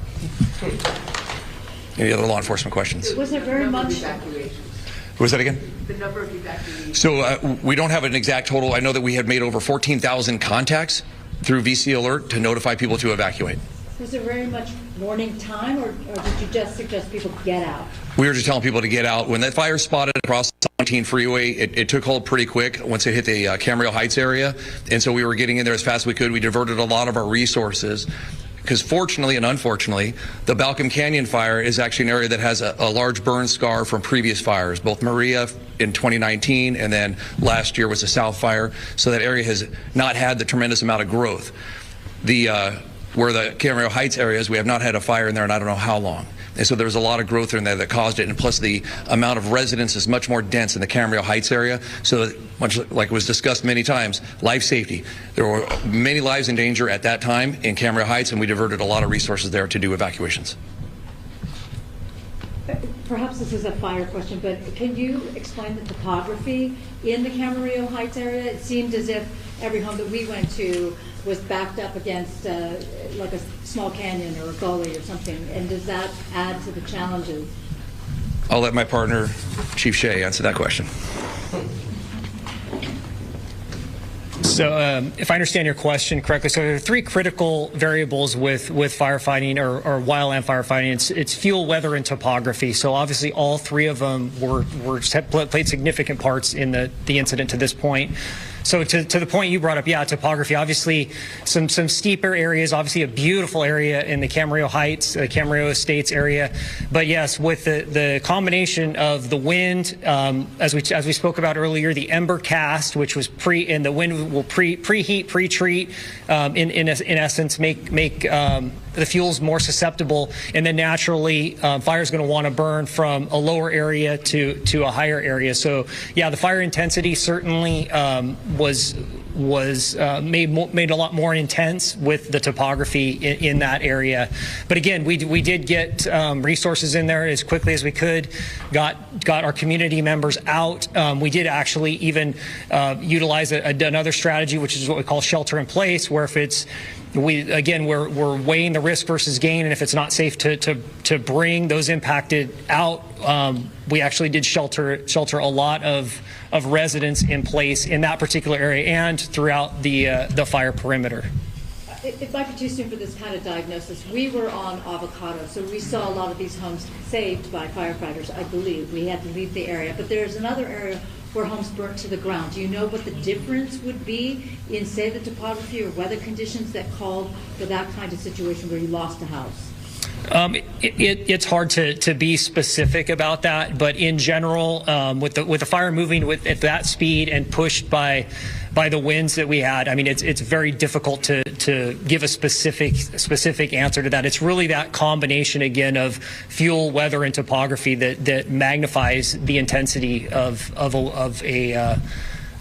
Any other law enforcement questions? Was there very much What was that again? The number of evacuations. So we don't have an exact total. I know that we had made over 14,000 contacts through VC Alert to notify people to evacuate. Was there very much warning time, or did you just suggest people get out? We were just telling people to get out. When that fire spotted across the 19 freeway, it took hold pretty quick once it hit the Camarillo Heights area. And so we were getting in there as fast as we could. We diverted a lot of our resources. Because fortunately and unfortunately, the Balcom Canyon fire is actually an area that has a large burn scar from previous fires, both Maria in 2019 and then last year was the South Fire. So that area has not had the tremendous amount of growth. Where the Camarillo Heights area is, we have not had a fire in there in I don't know how long. And so there's a lot of growth in there that caused it, and plus the amount of residents is much more dense in the Camarillo Heights area. So much like was discussed many times, life safety. There were many lives in danger at that time in Camarillo Heights, and we diverted a lot of resources there to do evacuations. Perhaps this is a fire question, but can you explain the topography in the Camarillo Heights area? It seemed as if every home that we went to was backed up against like a small canyon or a gully or something, and does that add to the challenges? I'll let my partner, Chief Shea, answer that question. So if I understand your question correctly, so there are 3 critical variables with firefighting or wildland firefighting. It's fuel, weather, and topography. So obviously all 3 of them played significant parts in the incident to this point. So to the point you brought up, yeah, topography, obviously some steeper areas, obviously a beautiful area in the Camarillo Heights, Camarillo Estates area. But yes, with the combination of the wind, as we spoke about earlier, the ember cast, which was and the wind will preheat, pre-treat, in essence, make the fuels more susceptible, and then naturally fire is going to want to burn from a lower area to a higher area. So yeah, the fire intensity certainly was made a lot more intense with the topography in that area. But again, we did get resources in there as quickly as we could, got our community members out. We did actually even utilize another strategy, which is what we call shelter in place, where if it's we're weighing the risk versus gain, and if it's not safe to bring those impacted out, we actually did shelter a lot of residents in place in that particular area and throughout the fire perimeter. It might be too soon for this kind of diagnosis. We were on Avocado, so we saw a lot of these homes saved by firefighters, I believe. We had to leave the area, but there's another area where homes burnt to the ground. Do you know what the difference would be in, say, the topography or weather conditions that called for that kind of situation where you lost a house? It's hard to be specific about that, but in general, with the fire moving at that speed and pushed by the winds that we had, I mean, it's very difficult to give a specific answer to that. It's really that combination again of fuel, weather, and topography that magnifies the intensity of a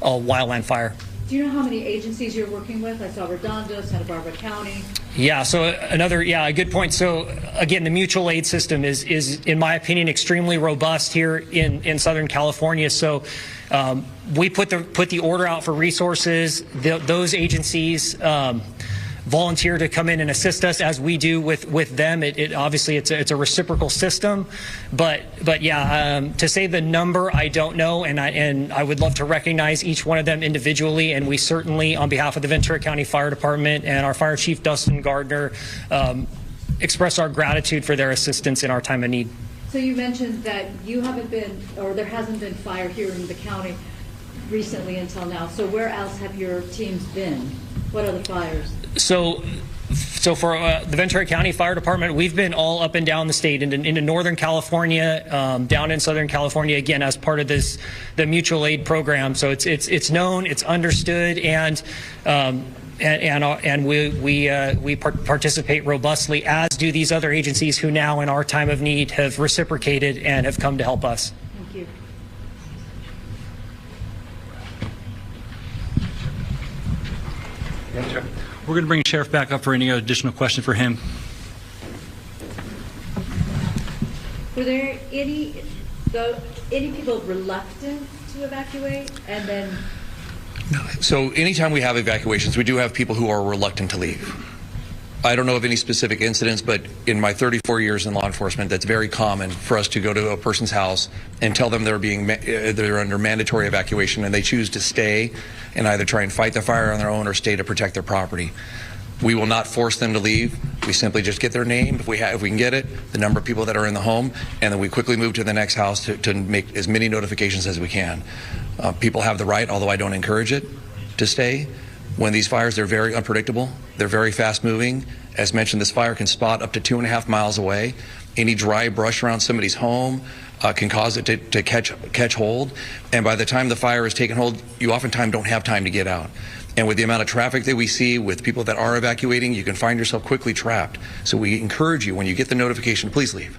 wildland fire. Do you know how many agencies you're working with? I saw Redondo, Santa Barbara County. Yeah, so a good point. So again, the mutual aid system is in my opinion extremely robust here in Southern California. So we put the order out for resources. Those agencies volunteer to come in and assist us as we do with them. It obviously it's a reciprocal system, but yeah, to say the number, I don't know, and I would love to recognize each one of them individually, and we certainly, on behalf of the Ventura County Fire Department and our Fire Chief Dustin Gardner, express our gratitude for their assistance in our time of need. So you mentioned that you haven't been, or there hasn't been fire here in the county recently until now. So where else have your teams been? What other fires? So for the Ventura County Fire Department, we've been all up and down the state, into Northern California, down in Southern California, again, as part of the mutual aid program. So it's known, it's understood, and we participate robustly, as do these other agencies who now, in our time of need, have reciprocated and have come to help us. Thank you. We're going to bring Sheriff back up for any additional question for him. Were there any people reluctant to evacuate, and then? So anytime we have evacuations, we do have people who are reluctant to leave. I don't know of any specific incidents, but in my 34 years in law enforcement, that's very common for us to go to a person's house and tell them they're under mandatory evacuation, and they choose to stay and either try and fight the fire on their own or stay to protect their property. We will not force them to leave. We simply just get their name, if we can get it, the number of people that are in the home, and then we quickly move to the next house to make as many notifications as we can. People have the right, although I don't encourage it, to stay. When these fires, they're very unpredictable. They're very fast moving. As mentioned, this fire can spot up to 2.5 miles away. Any dry brush around somebody's home can cause it to catch hold. And by the time the fire is taken hold, you oftentimes don't have time to get out. And with the amount of traffic that we see with people that are evacuating, you can find yourself quickly trapped. So we encourage you, when you get the notification, please leave.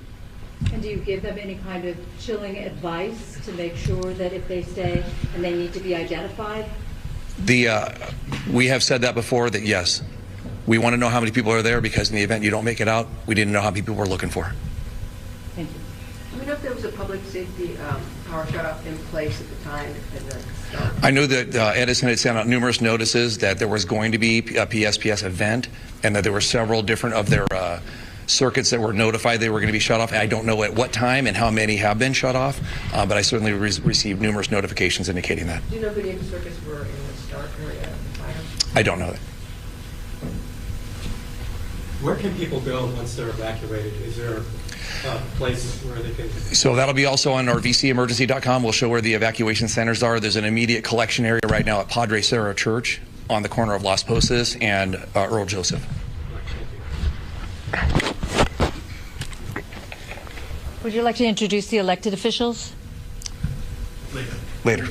And do you give them any kind of chilling advice to make sure that if they stay and they need to be identified? We have said that before, that yes, we want to know how many people are there, because in the event you don't make it out, we didn't know how many people we're looking for. Thank you. Do we know if there was a public safety power shutoff in place at the time at the start? I know that Edison had sent out numerous notices that there was going to be a PSPS event, and that there were several different of their circuits that were notified they were going to be shut off. I don't know at what time and how many have been shut off, but I certainly received numerous notifications indicating that. Do you know if any of the circuits were in the start area of the fire? I don't know that. Where can people go once they're evacuated? Is there a place where they can... So that'll be also on our vcemergency.com. We'll show where the evacuation centers are. There's an immediate collection area right now at Padre Cerro Church on the corner of Las Posas and Earl Joseph. Would you like to introduce the elected officials? Later.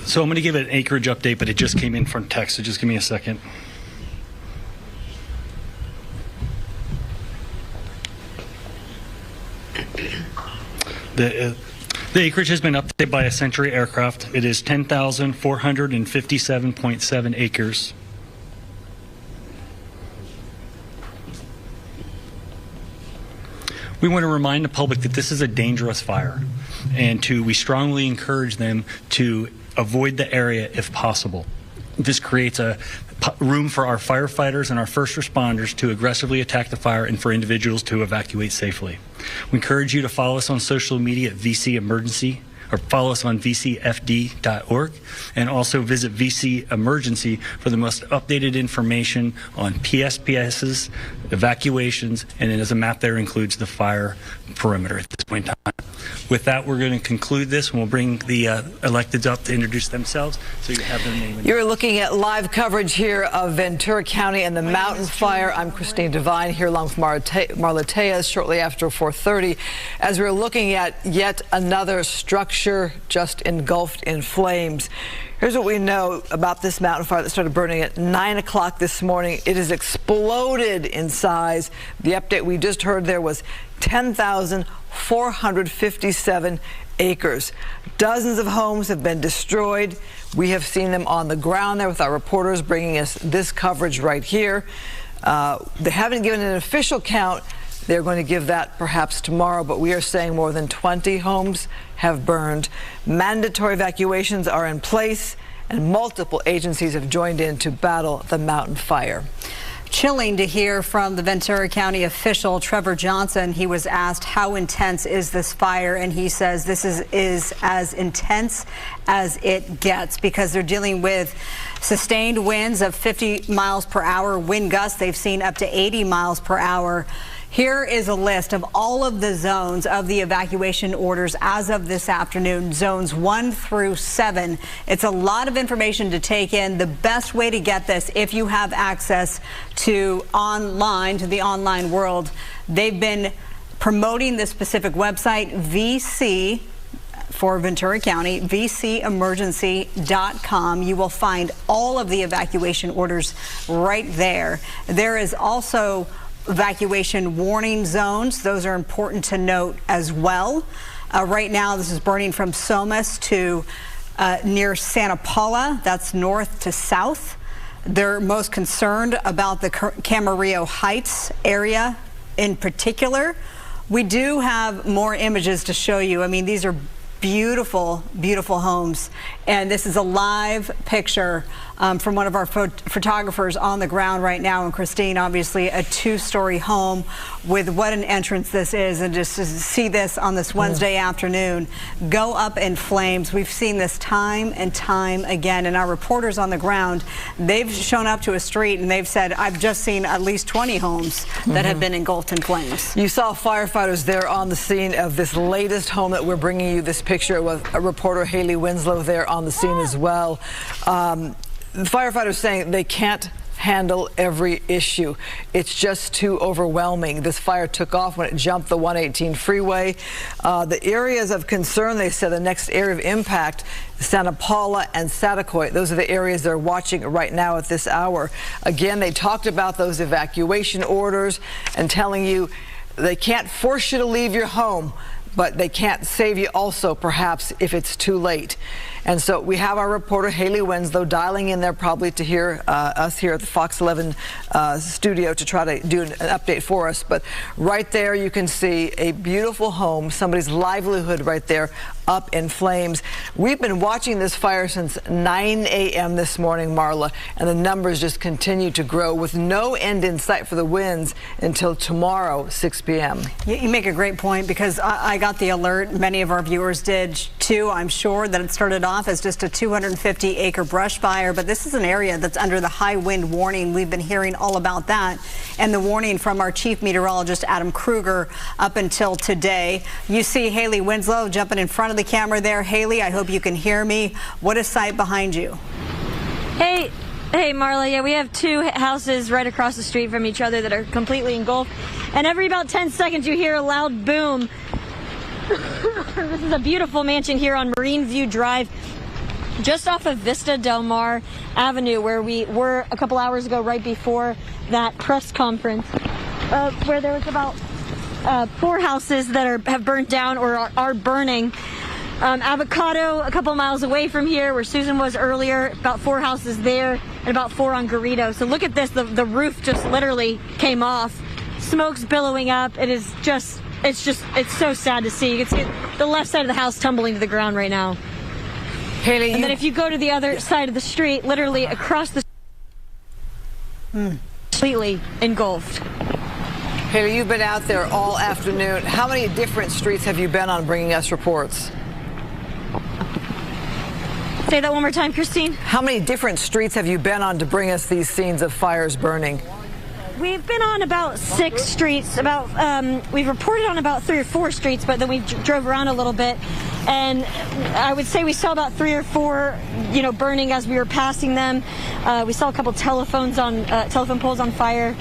So I'm going to give an acreage update, but it just came in from text, so just give me a second. The acreage has been updated by a Century aircraft. It is 10,457.7 acres. We want to remind the public that this is a dangerous fire, and we strongly encourage them to avoid the area if possible. This creates a room for our firefighters and our first responders to aggressively attack the fire and for individuals to evacuate safely. We encourage you to follow us on social media at VC Emergency, or follow us on vcfd.org, and also visit VC Emergency for the most updated information on PSPS's, evacuations, and as a map there includes the fire perimeter at this point in time. With that, we're going to conclude this, and we'll bring the electeds up to introduce themselves so you have their name. You're looking at live coverage here of Ventura County and the mountain fire. I'm Christine Devine here along with Marla Tejas shortly after 4:30 as we're looking at yet another structure just engulfed in flames. Here's what we know about this mountain fire that started burning at 9 o'clock this morning. It has exploded in size. The update we just heard there was 10,457 acres. Dozens of homes have been destroyed. We have seen them on the ground there with our reporters bringing us this coverage right here. They haven't given an official count. They're going to give that perhaps tomorrow, but we are saying more than 20 homes have burned. Mandatory evacuations are in place, and multiple agencies have joined in to battle the mountain fire. Chilling to hear from the Ventura County official, Trevor Johnson. He was asked how intense is this fire, and he says this is as intense as it gets because they're dealing with sustained winds of 50 miles per hour, wind gusts they've seen up to 80 miles per hour. Here is a list of all of the zones of the evacuation orders as of this afternoon, zones 1 through 7. It's a lot of information to take in. The best way to get this, if you have access to the online world, they've been promoting this specific website, VC, for Ventura County, vcemergency.com. You will find all of the evacuation orders right there. There is also evacuation warning zones. Those are important to note as well. Right now, this is burning from Somas to near Santa Paula. That's north to south. They're most concerned about the Camarillo Heights area in particular. We do have more images to show you. I mean, these are beautiful, beautiful homes. And this is a live picture from one of our photographers on the ground right now. And Christine, obviously a 2-story home with what an entrance this is. And just to see this on this Wednesday afternoon go up in flames. We've seen this time and time again. And our reporters on the ground, they've shown up to a street and they've said, I've just seen at least 20 homes that have been engulfed in flames. You saw firefighters there on the scene of this latest home that we're bringing you this picture with reporter Haley Winslow there on the scene as well. The firefighters saying they can't handle every issue. It's just too overwhelming. This fire took off when it jumped the 118 freeway. The areas of concern, they said the next area of impact, Santa Paula and Satacoy. Those are the areas they're watching right now at this hour. Again, they talked about those evacuation orders and telling you they can't force you to leave your home, but they can't save you also, perhaps, if it's too late. And so we have our reporter Haley Winslow dialing in there probably to hear us here at the Fox 11 studio to try to do an update for us. But right there you can see a beautiful home, somebody's livelihood right there up in flames. We've been watching this fire since 9 a.m. this morning, Marla, and the numbers just continue to grow with no end in sight for the winds until tomorrow, 6 p.m. You make a great point, because I got the alert. Many of our viewers did too, I'm sure, that it started off as just a 250-acre brush fire, but this is an area that's under the high wind warning. We've been hearing all about that, and the warning from our chief meteorologist, Adam Kruger, up until today. You see Haley Winslow jumping in front of the camera there. Haley, I hope you can hear me. What is sight behind you? Hey, Marla. Yeah, we have two houses right across the street from each other that are completely engulfed. And every about 10 seconds, you hear a loud boom. This is a beautiful mansion here on Marine View Drive, just off of Vista Del Mar Avenue, where we were a couple hours ago, right before that press conference, where there was about 4 houses that have burnt down or are burning. Avocado, a couple miles away from here, where Susan was earlier, about 4 houses there, and about 4 on Garrido. So look at this, the roof just literally came off. Smoke's billowing up. It is just, it's so sad to see. You can see the left side of the house tumbling to the ground right now. Haley, and then if you go to the other side of the street, literally across the completely engulfed. Haley, you've been out there all afternoon. How many different streets have you been on bringing us reports? Say that one more time, Christine. How many different streets have you been on to bring us these scenes of fires burning? We've been on about 6 streets. We've reported on about 3 or 4 streets, but then we drove around a little bit, and I would say we saw about 3 or 4, burning as we were passing them. We saw a couple telephone poles on fire.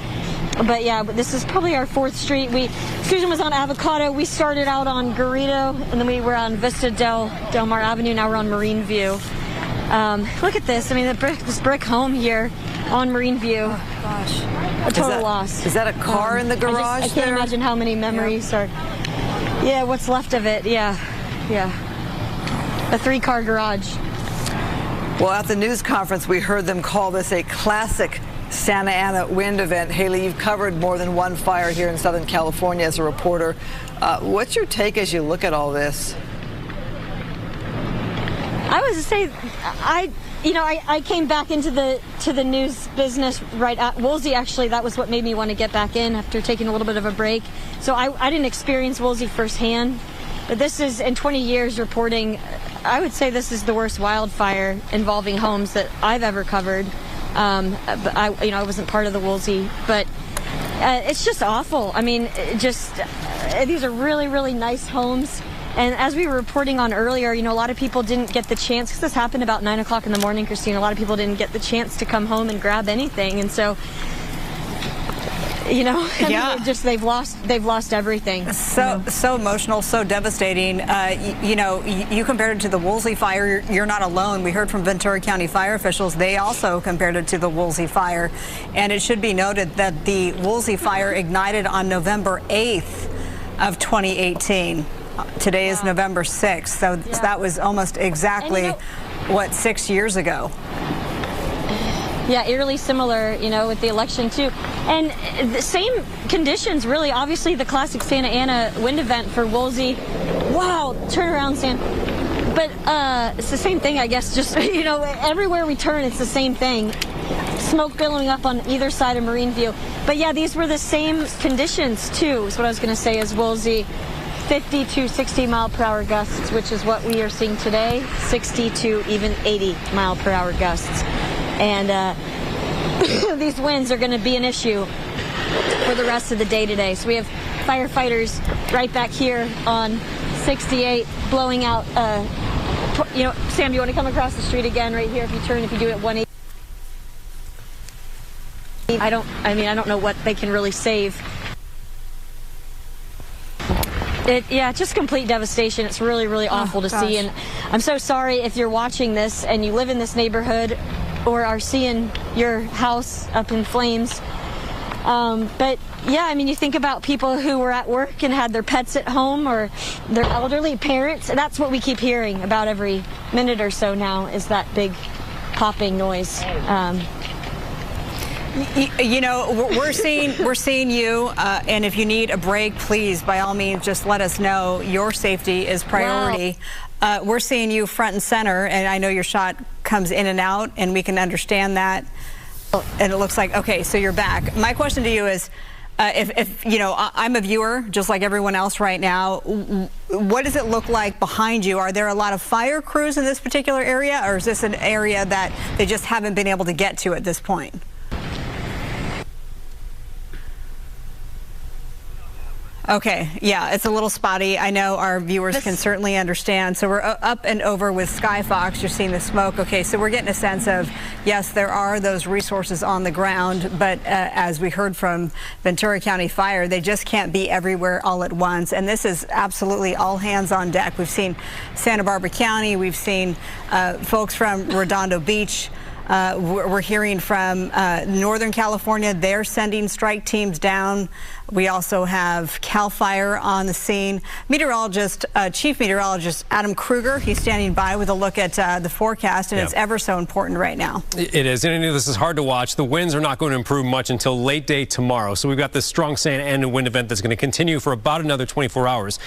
But yeah, this is probably our 4th street. Susan was on Avocado. We started out on Garrido, and then we were on Vista Del Mar Avenue. Now we're on Marine View. Look at this. I mean, this brick home here on Marine View. Oh, gosh. A total loss. Is that a car in the garage? I can't imagine how many memories are. Yeah, what's left of it. Yeah. A 3-car garage. Well, at the news conference, we heard them call this a classic Santa Ana wind event. Haley, you've covered more than one fire here in Southern California as a reporter. What's your take as you look at all this? I was to say, I came back into the news business right at Woolsey. Actually, that was what made me want to get back in after taking a little bit of a break. So I didn't experience Woolsey firsthand, but this is, in 20 years reporting, I would say this is the worst wildfire involving homes that I've ever covered. But I wasn't part of the Woolsey, but it's just awful. I mean, these are really, really nice homes. And as we were reporting on earlier, a lot of people didn't get the chance, because this happened about 9 o'clock in the morning, Christine. A lot of people didn't get the chance to come home and grab anything. And so, they've lost everything. So emotional, so devastating. You compared it to the Woolsey fire. You're not alone. We heard from Ventura County fire officials. They also compared it to the Woolsey fire. And it should be noted that the Woolsey fire ignited on November 8th of 2018. Today is November 6th, so that was almost exactly, 6 years ago. Yeah, eerily similar, with the election too. And the same conditions, really. Obviously, the classic Santa Ana wind event for Woolsey. Wow, turn around, Sam. But it's the same thing, I guess. Just, everywhere we turn, it's the same thing. Smoke billowing up on either side of Marine View. But yeah, these were the same conditions too, is what I was going to say, as Woolsey. 50 to 60 mile per hour gusts, which is what we are seeing today, 60 to even 80 mile per hour gusts. And these winds are going to be an issue for the rest of the day today. So we have firefighters right back here on 68 blowing out, Sam, you want to come across the street again right here? If you do it 180. I don't know what they can really save. Just complete devastation. It's really, really awful to see. And I'm so sorry if you're watching this and you live in this neighborhood or are seeing your house up in flames. But yeah, you think about people who were at work and had their pets at home, or their elderly parents. That's what we keep hearing about every minute or so now, is that big popping noise. We're seeing you, and if you need a break, please, by all means, just let us know. Your safety is priority. we're seeing you front and center, and I know your shot comes in and out, and we can understand that. And it looks like, okay, so you're back. My question to you is, if you know, I'm a viewer just like everyone else right now, what does it look like behind you? Are there a lot of fire crews in this particular area, or is this an area that they just haven't been able to get to at this point? Okay, yeah, it's a little spotty. I know our viewers can certainly understand. So we're up and over with Skyfox. You're seeing the smoke. Okay, so we're getting a sense of, yes, there are those resources on the ground, but as we heard from Ventura County Fire, they just can't be everywhere all at once. And this is absolutely all hands on deck. We've seen Santa Barbara County. We've seen folks from Redondo Beach. We're hearing from Northern California. They're sending strike teams down. We also have CAL FIRE on the scene. Meteorologist, Chief Meteorologist Adam Kruger, he's standing by with a look at the forecast, and it's ever so important right now. It is, and I know this is hard to watch. The winds are not going to improve much until late day tomorrow. So we've got this strong Santa Ana wind event that's going to continue for about another 24 hours.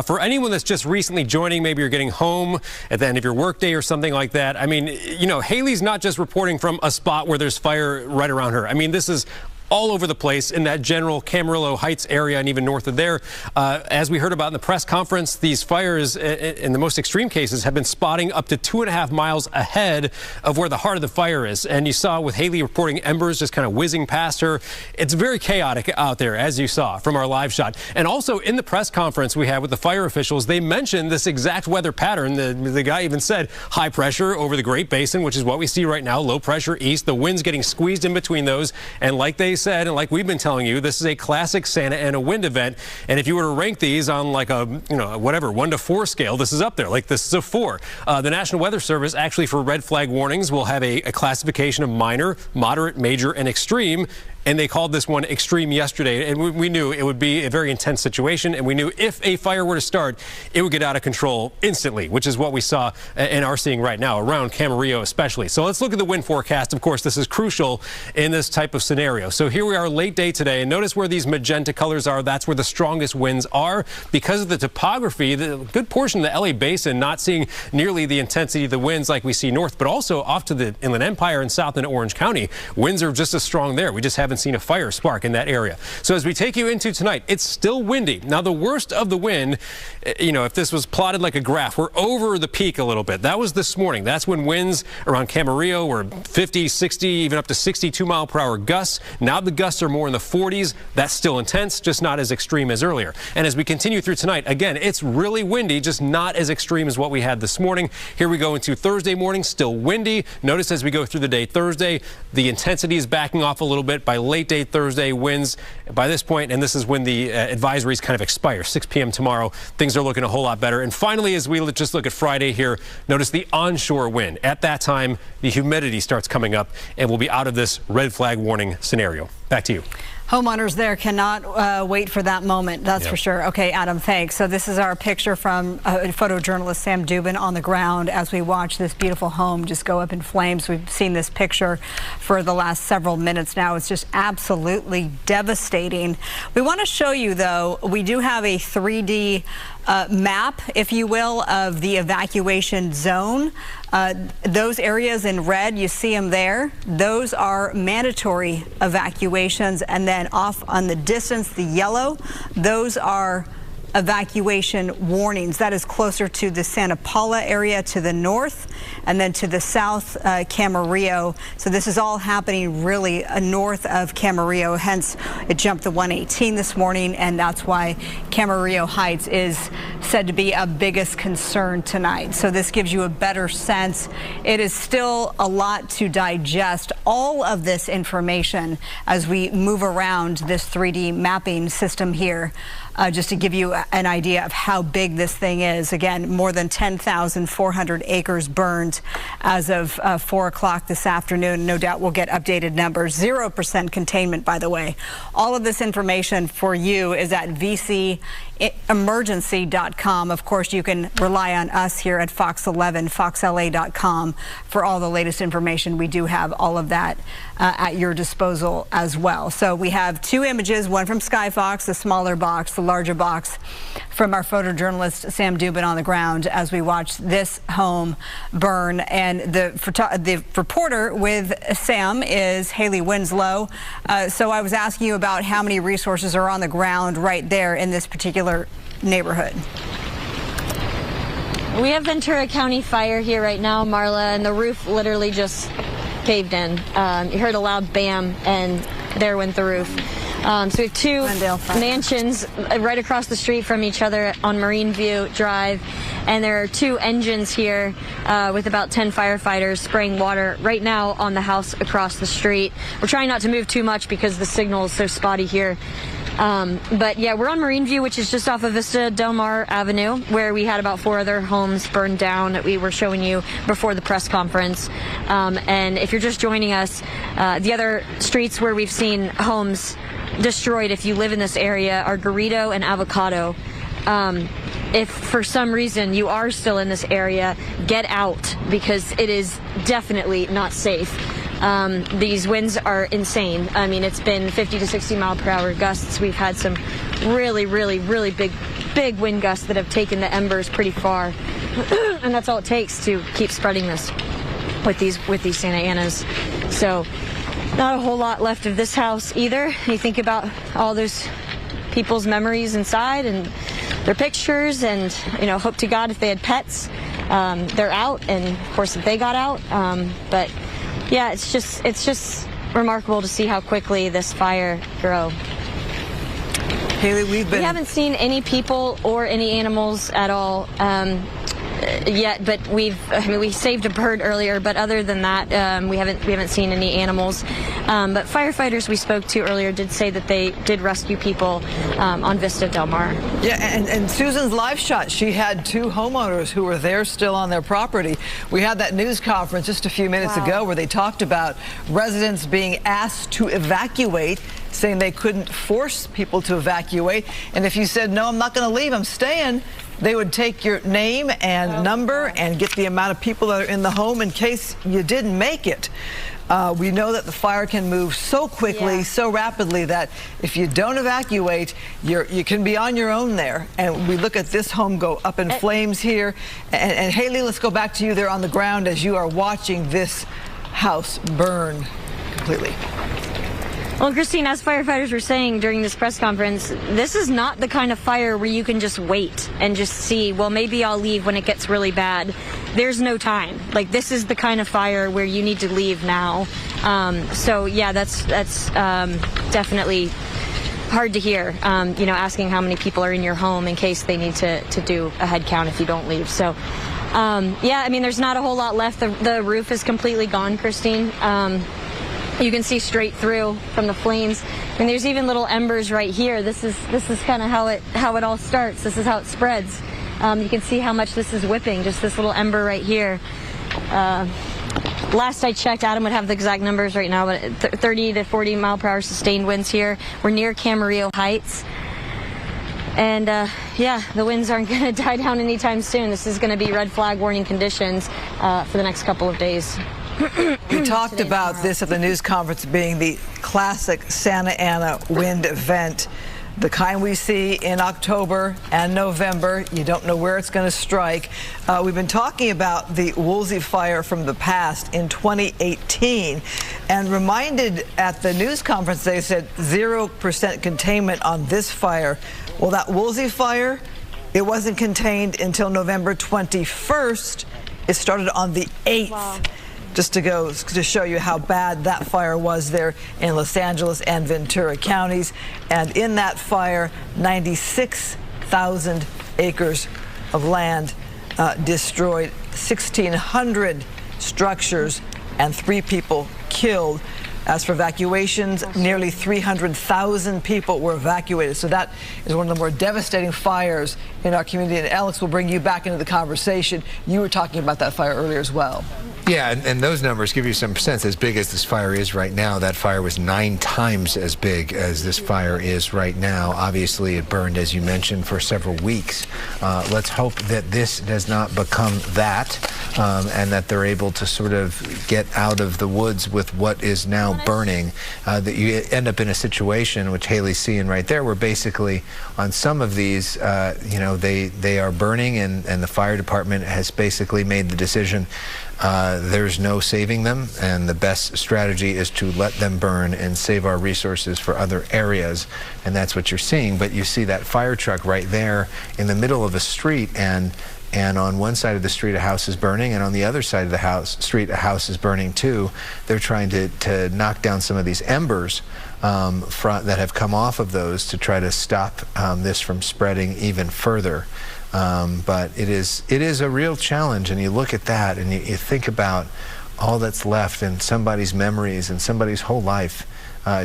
For anyone that's just recently joining, maybe you're getting home at the end of your workday or something like that. I mean, you know, Haley's not just reporting from a spot where there's fire right around her. I mean, this is all over the place in that general Camarillo Heights area and even north of there. As we heard about in the press conference, these fires in the most extreme cases have been spotting up to 2.5 miles ahead of where the heart of the fire is. And you saw with Haley reporting embers just kind of whizzing past her. It's very chaotic out there, as you saw from our live shot. And also in the press conference we had with the fire officials, they mentioned this exact weather pattern. The guy even said high pressure over the Great Basin, which is what we see right now, low pressure east, the winds getting squeezed in between those. And like they said, and like we've been telling you, this is a classic Santa Ana wind event. And if you were to rank these on like a, whatever, 1 to 4 scale, this is up there. Like this is a 4. The National Weather Service actually for red flag warnings will have a classification of minor, moderate, major, and extreme. And they called this one extreme yesterday. And we knew it would be a very intense situation. And we knew if a fire were to start, it would get out of control instantly, which is what we saw and are seeing right now around Camarillo especially. So let's look at the wind forecast. Of course, this is crucial in this type of scenario. So here we are late day today. And notice where these magenta colors are. That's where the strongest winds are. Because of the topography, the good portion of the LA Basin not seeing nearly the intensity of the winds like we see north, but also off to the Inland Empire and south in Orange County. Winds are just as strong there. We just haven't seen a fire spark in that area. So as we take you into tonight, it's still windy. Now the worst of the wind, if this was plotted like a graph, we're over the peak a little bit. That was this morning. That's when winds around Camarillo were 50, 60, even up to 62 mile per hour gusts. Now the gusts are more in the 40s. That's still intense, just not as extreme as earlier. And as we continue through tonight, again, it's really windy, just not as extreme as what we had this morning. Here we go into Thursday morning, still windy. Notice as we go through the day Thursday, the intensity is backing off a little bit. By late day Thursday, winds by this point, and this is when the advisories kind of expire, 6 p.m. tomorrow. Things are looking a whole lot better. And finally, as we just look at Friday here, notice the onshore wind. At that time, the humidity starts coming up, and we'll be out of this red flag warning scenario. Back to you. Homeowners there cannot wait for that moment, that's for sure. Okay, Adam, thanks. So this is our picture from photojournalist Sam Dubin on the ground as we watch this beautiful home just go up in flames. We've seen this picture for the last several minutes now. It's just absolutely devastating. We want to show you, though, we do have a 3D map, if you will, of the evacuation zone. Those areas in red, you see them there. Those are mandatory evacuations. And then off on the distance, the yellow, those are evacuation warnings. That is closer to the Santa Paula area to the north, and then to the south, Camarillo. So this is all happening really north of Camarillo. Hence, it jumped the 118 this morning, and that's why Camarillo Heights is said to be a biggest concern tonight. So this gives you a better sense. It is still a lot to digest, all of this information as we move around this 3D mapping system here. Just to give you an idea of how big this thing is. Again, more than 10,400 acres burned as of 4 o'clock this afternoon. No doubt we'll get updated numbers. 0% containment, by the way. All of this information for you is at VC emergency.com. Of course, you can rely on us here at Fox 11, foxla.com for all the latest information. We do have all of that at your disposal as well. So we have two images, one from Skyfox, the smaller box, the larger box from our photojournalist Sam Dubin on the ground as we watch this home burn. And the reporter with Sam is Haley Winslow. So I was asking you about how many resources are on the ground right there in this particular neighborhood. We have Ventura County Fire here right now, Marla, and the roof literally just caved in. You heard a loud bam, and there went the roof. So we have two mansions right across the street from each other on Marine View Drive, and there are two engines here with about 10 firefighters spraying water right now on the house across the street. We're trying not to move too much because the signal is so spotty here. But yeah, we're on Marine View, which is just off of Vista Del Mar Avenue, where we had about 4 other homes burned down that we were showing you before the press conference. And if you're just joining us, the other streets where we've seen homes destroyed, if you live in this area, are Garrido and Avocado. If for some reason you are still in this area, get out, because it is definitely not safe. These winds are insane. I mean, it's been 50 to 60 mile per hour gusts. We've had some really big wind gusts that have taken the embers pretty far. And that's all it takes to keep spreading this with these Santa Anas. So not a whole lot left of this house either. You think about all those people's memories inside and their pictures, and hope to God if they had pets, they're out, and of course if they got out. But yeah, it's just remarkable to see how quickly this fire grew. Haley, we haven't seen any people or any animals at all yet, but we saved a bird earlier, but other than that, we haven't seen any animals. But firefighters we spoke to earlier did say that they did rescue people on Vista Del Mar. Yeah, and Susan's live shot, she had 2 homeowners who were there still on their property. We had that news conference just a few minutes ago where they talked about residents being asked to evacuate, saying they couldn't force people to evacuate. And if you said, no, I'm not going to leave, I'm staying, they would take your name and number and get the amount of people that are in the home in case you didn't make it. We know that the fire can move so quickly, so rapidly, that if you don't evacuate, you can be on your own there. And we look at this home go up in flames here. And Haley, let's go back to you there on the ground as you are watching this house burn completely. Well, Christine, as firefighters were saying during this press conference, this is not the kind of fire where you can just wait and just see, well, maybe I'll leave when it gets really bad. There's no time. Like, this is the kind of fire where you need to leave now. So yeah, that's definitely hard to hear, asking how many people are in your home in case they need to do a head count if you don't leave. So yeah, I mean, there's not a whole lot left. The roof is completely gone, Christine. You can see straight through from the flames. And there's even little embers right here. This is kind of how it all starts. This is how it spreads. You can see how much this is whipping, just this little ember right here. Last I checked, Adam would have the exact numbers right now, but 30 to 40 mile per hour sustained winds here. We're near Camarillo Heights. And yeah, the winds aren't going to die down anytime soon. This is going to be red flag warning conditions for the next couple of days. We talked about this at the news conference being the classic Santa Ana wind event, the kind we see in October and November. You don't know where it's going to strike. We've been talking about the Woolsey fire from the past in 2018 and reminded at the news conference they said 0% containment on this fire. Well, that Woolsey fire, it wasn't contained until November 21st. It started on the 8th. Wow. Just to show you how bad that fire was there in Los Angeles and Ventura counties. And in that fire, 96,000 acres of land destroyed, 1,600 structures, and 3 people killed. As for evacuations, nearly 300,000 people were evacuated. So that is one of the more devastating fires in our community. And Alex will bring you back into the conversation. You were talking about that fire earlier as well. Yeah, and those numbers give you some sense. As big as this fire is right now, that fire was 9 times as big as this fire is right now. Obviously, it burned, as you mentioned, for several weeks. Let's hope that this does not become that, and that they're able to sort of get out of the woods with what is now burning. That you end up in a situation, which Haley's seeing right there, where basically on some of these, you know, they are burning, and the fire department has basically made the decision there's no saving them, and the best strategy is to let them burn and save our resources for other areas, and that's what you're seeing. But you see that fire truck right there in the middle of a street, and on one side of the street a house is burning, and on the other side of the street a house is burning too. They're trying to knock down some of these embers that have come off of those to try to stop this from spreading even further. But it is a real challenge, and you look at that and you think about all that's left and somebody's memories and somebody's whole life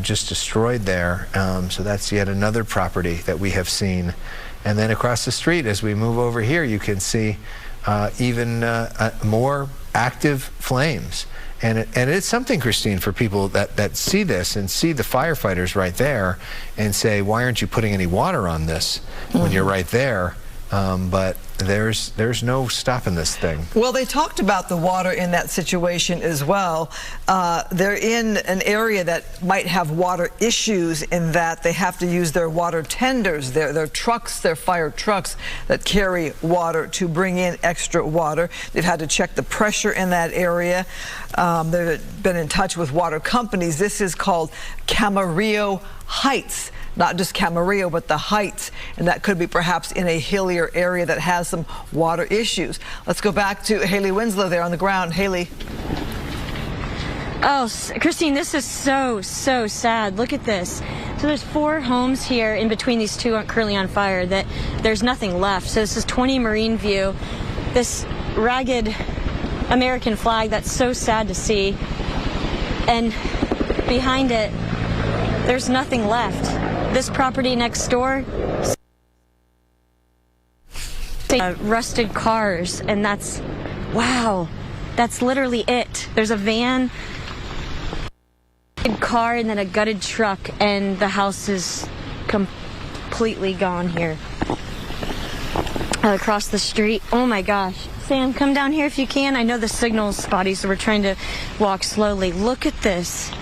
just destroyed there. So that's yet another property that we have seen. And then across the street, as we move over here, you can see even more active flames. And it's something, Christine, for people that see this and see the firefighters right there and say, why aren't you putting any water on this when you're right there? But there's no stopping this thing. Well, they talked about the water in that situation as well. They're in an area that might have water issues in that they have to use their water tenders, their trucks, their fire trucks that carry water to bring in extra water. They've had to check the pressure in that area. They've been in touch with water companies. This is called Camarillo Heights. Not just Camarillo, but the Heights, and that could be perhaps in a hillier area that has some water issues. Let's go back to Haley Winslow there on the ground. Haley. Oh, Christine, this is so sad. Look at this. So there's 4 homes here in between these 2 currently on fire that there's nothing left. So this is 20 Marine View. This ragged American flag, that's so sad to see. And behind it, there's nothing left. This property next door, rusted cars, and that's, wow, that's literally it. There's a van, a car, and then a gutted truck, and the house is completely gone here. Across the street, oh my gosh. Sam, come down here if you can. I know the signal's spotty, so we're trying to walk slowly. Look at this.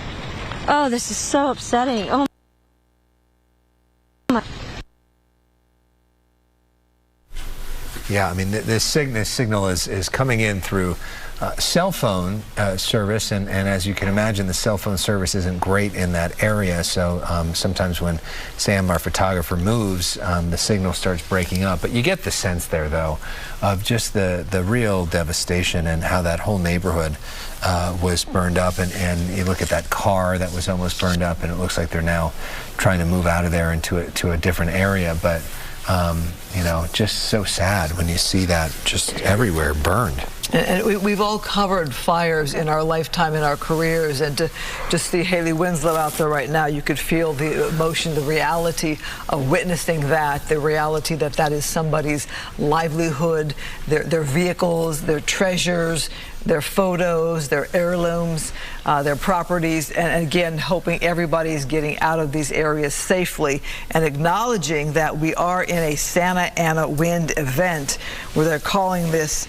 Oh, this is so upsetting. Oh. Yeah, I mean, this signal is coming in through cell phone service, and as you can imagine, the cell phone service isn't great in that area, so sometimes when Sam, our photographer, moves, the signal starts breaking up. But you get the sense there, though, of just the real devastation and how that whole neighborhood was burned up, and you look at that car that was almost burned up, and it looks like they're now trying to move out of there into a different area. But you know, just so sad when you see that just everywhere burned. And we've all covered fires in our lifetime, in our careers, and to just see Haley Winslow out there right now, you could feel the emotion, the reality of witnessing that, the reality that that is somebody's livelihood, their vehicles, their treasures, their photos, their heirlooms, their properties, and again, hoping everybody's getting out of these areas safely, and acknowledging that we are in a Santa Ana wind event where they're calling this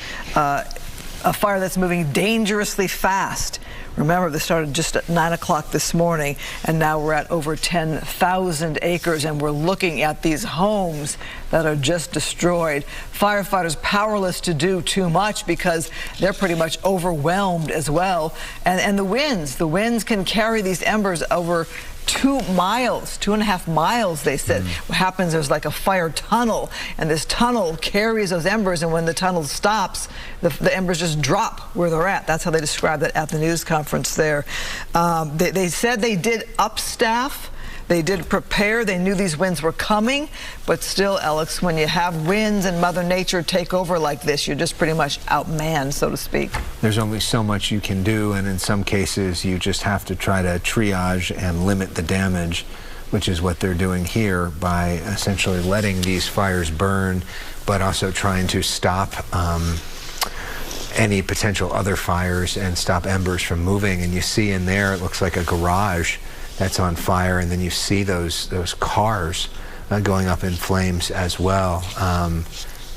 a fire that's moving dangerously fast. Remember, this started just at 9 o'clock this morning, and now we're at over 10,000 acres, and we're looking at these homes that are just destroyed. Firefighters powerless to do too much because they're pretty much overwhelmed as well. And the winds can carry these embers over 2 miles, 2.5 miles, they said. What happens, there's like a fire tunnel, and this tunnel carries those embers, and when the tunnel stops, the embers just drop where they're at. That's how they described it at the news conference there. They said they did upstaff They did prepare. They knew these winds were coming, but still, Alex, when you have winds and Mother Nature take over like this, you're just pretty much outmanned, so to speak. There's only so much you can do, and in some cases, you just have to try to triage and limit the damage, which is what they're doing here by essentially letting these fires burn, but also trying to stop any potential other fires and stop embers from moving. And you see in there, it looks like a garage that's on fire, and then you see those cars going up in flames as well.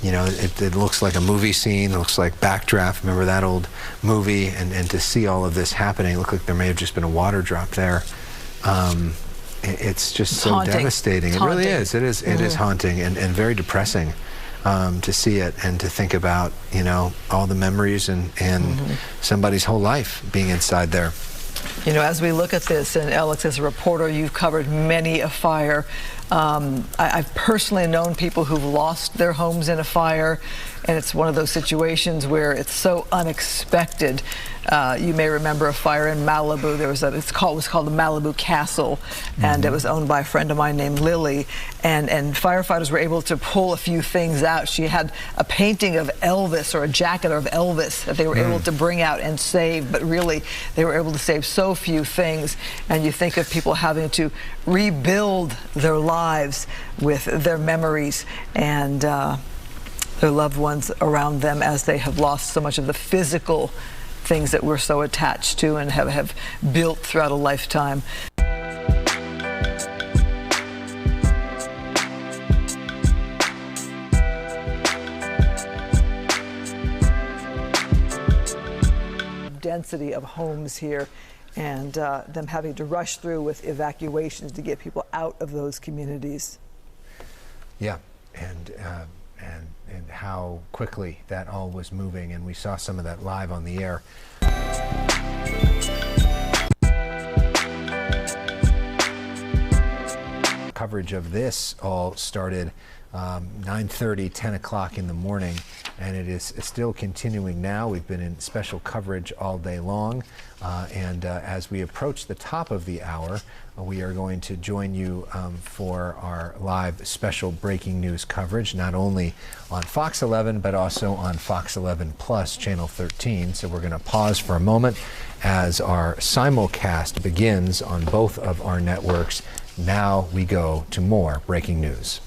You know, it looks like a movie scene. It looks like Backdraft. Remember that old movie? And to see all of this happening, it looked like there may have just been a water drop there. It's just so haunting. Devastating. It really is. It is haunting and very depressing. To see it and to think about, you know, all the memories and somebody's whole life being inside there. You know, as we look at this, and Alex, as a reporter, you've covered many a fire. I've personally known people who've lost their homes in a fire, and it's one of those situations where it's so unexpected. You may remember a fire in Malibu. There was it was called the Malibu Castle, and it was owned by a friend of mine named Lily. And firefighters were able to pull a few things out. She had a painting of Elvis, or a jacket of Elvis, that they were able to bring out and save. But really, they were able to save so few things. And you think of people having to rebuild their lives with their memories and their loved ones around them, as they have lost so much of the physical things that we're so attached to and have built throughout a lifetime. Density of homes here, and them having to rush through with evacuations to get people out of those communities. Yeah, and how quickly that all was moving, and we saw some of that live on the air. Coverage of this all started 9:30, 10 o'clock in the morning, and it is still continuing now. We've been in special coverage all day long, and as we approach the top of the hour, we are going to join you for our live special breaking news coverage, not only on Fox 11, but also on Fox 11 Plus, Channel 13. So we're going to pause for a moment as our simulcast begins on both of our networks. Now we go to more breaking news.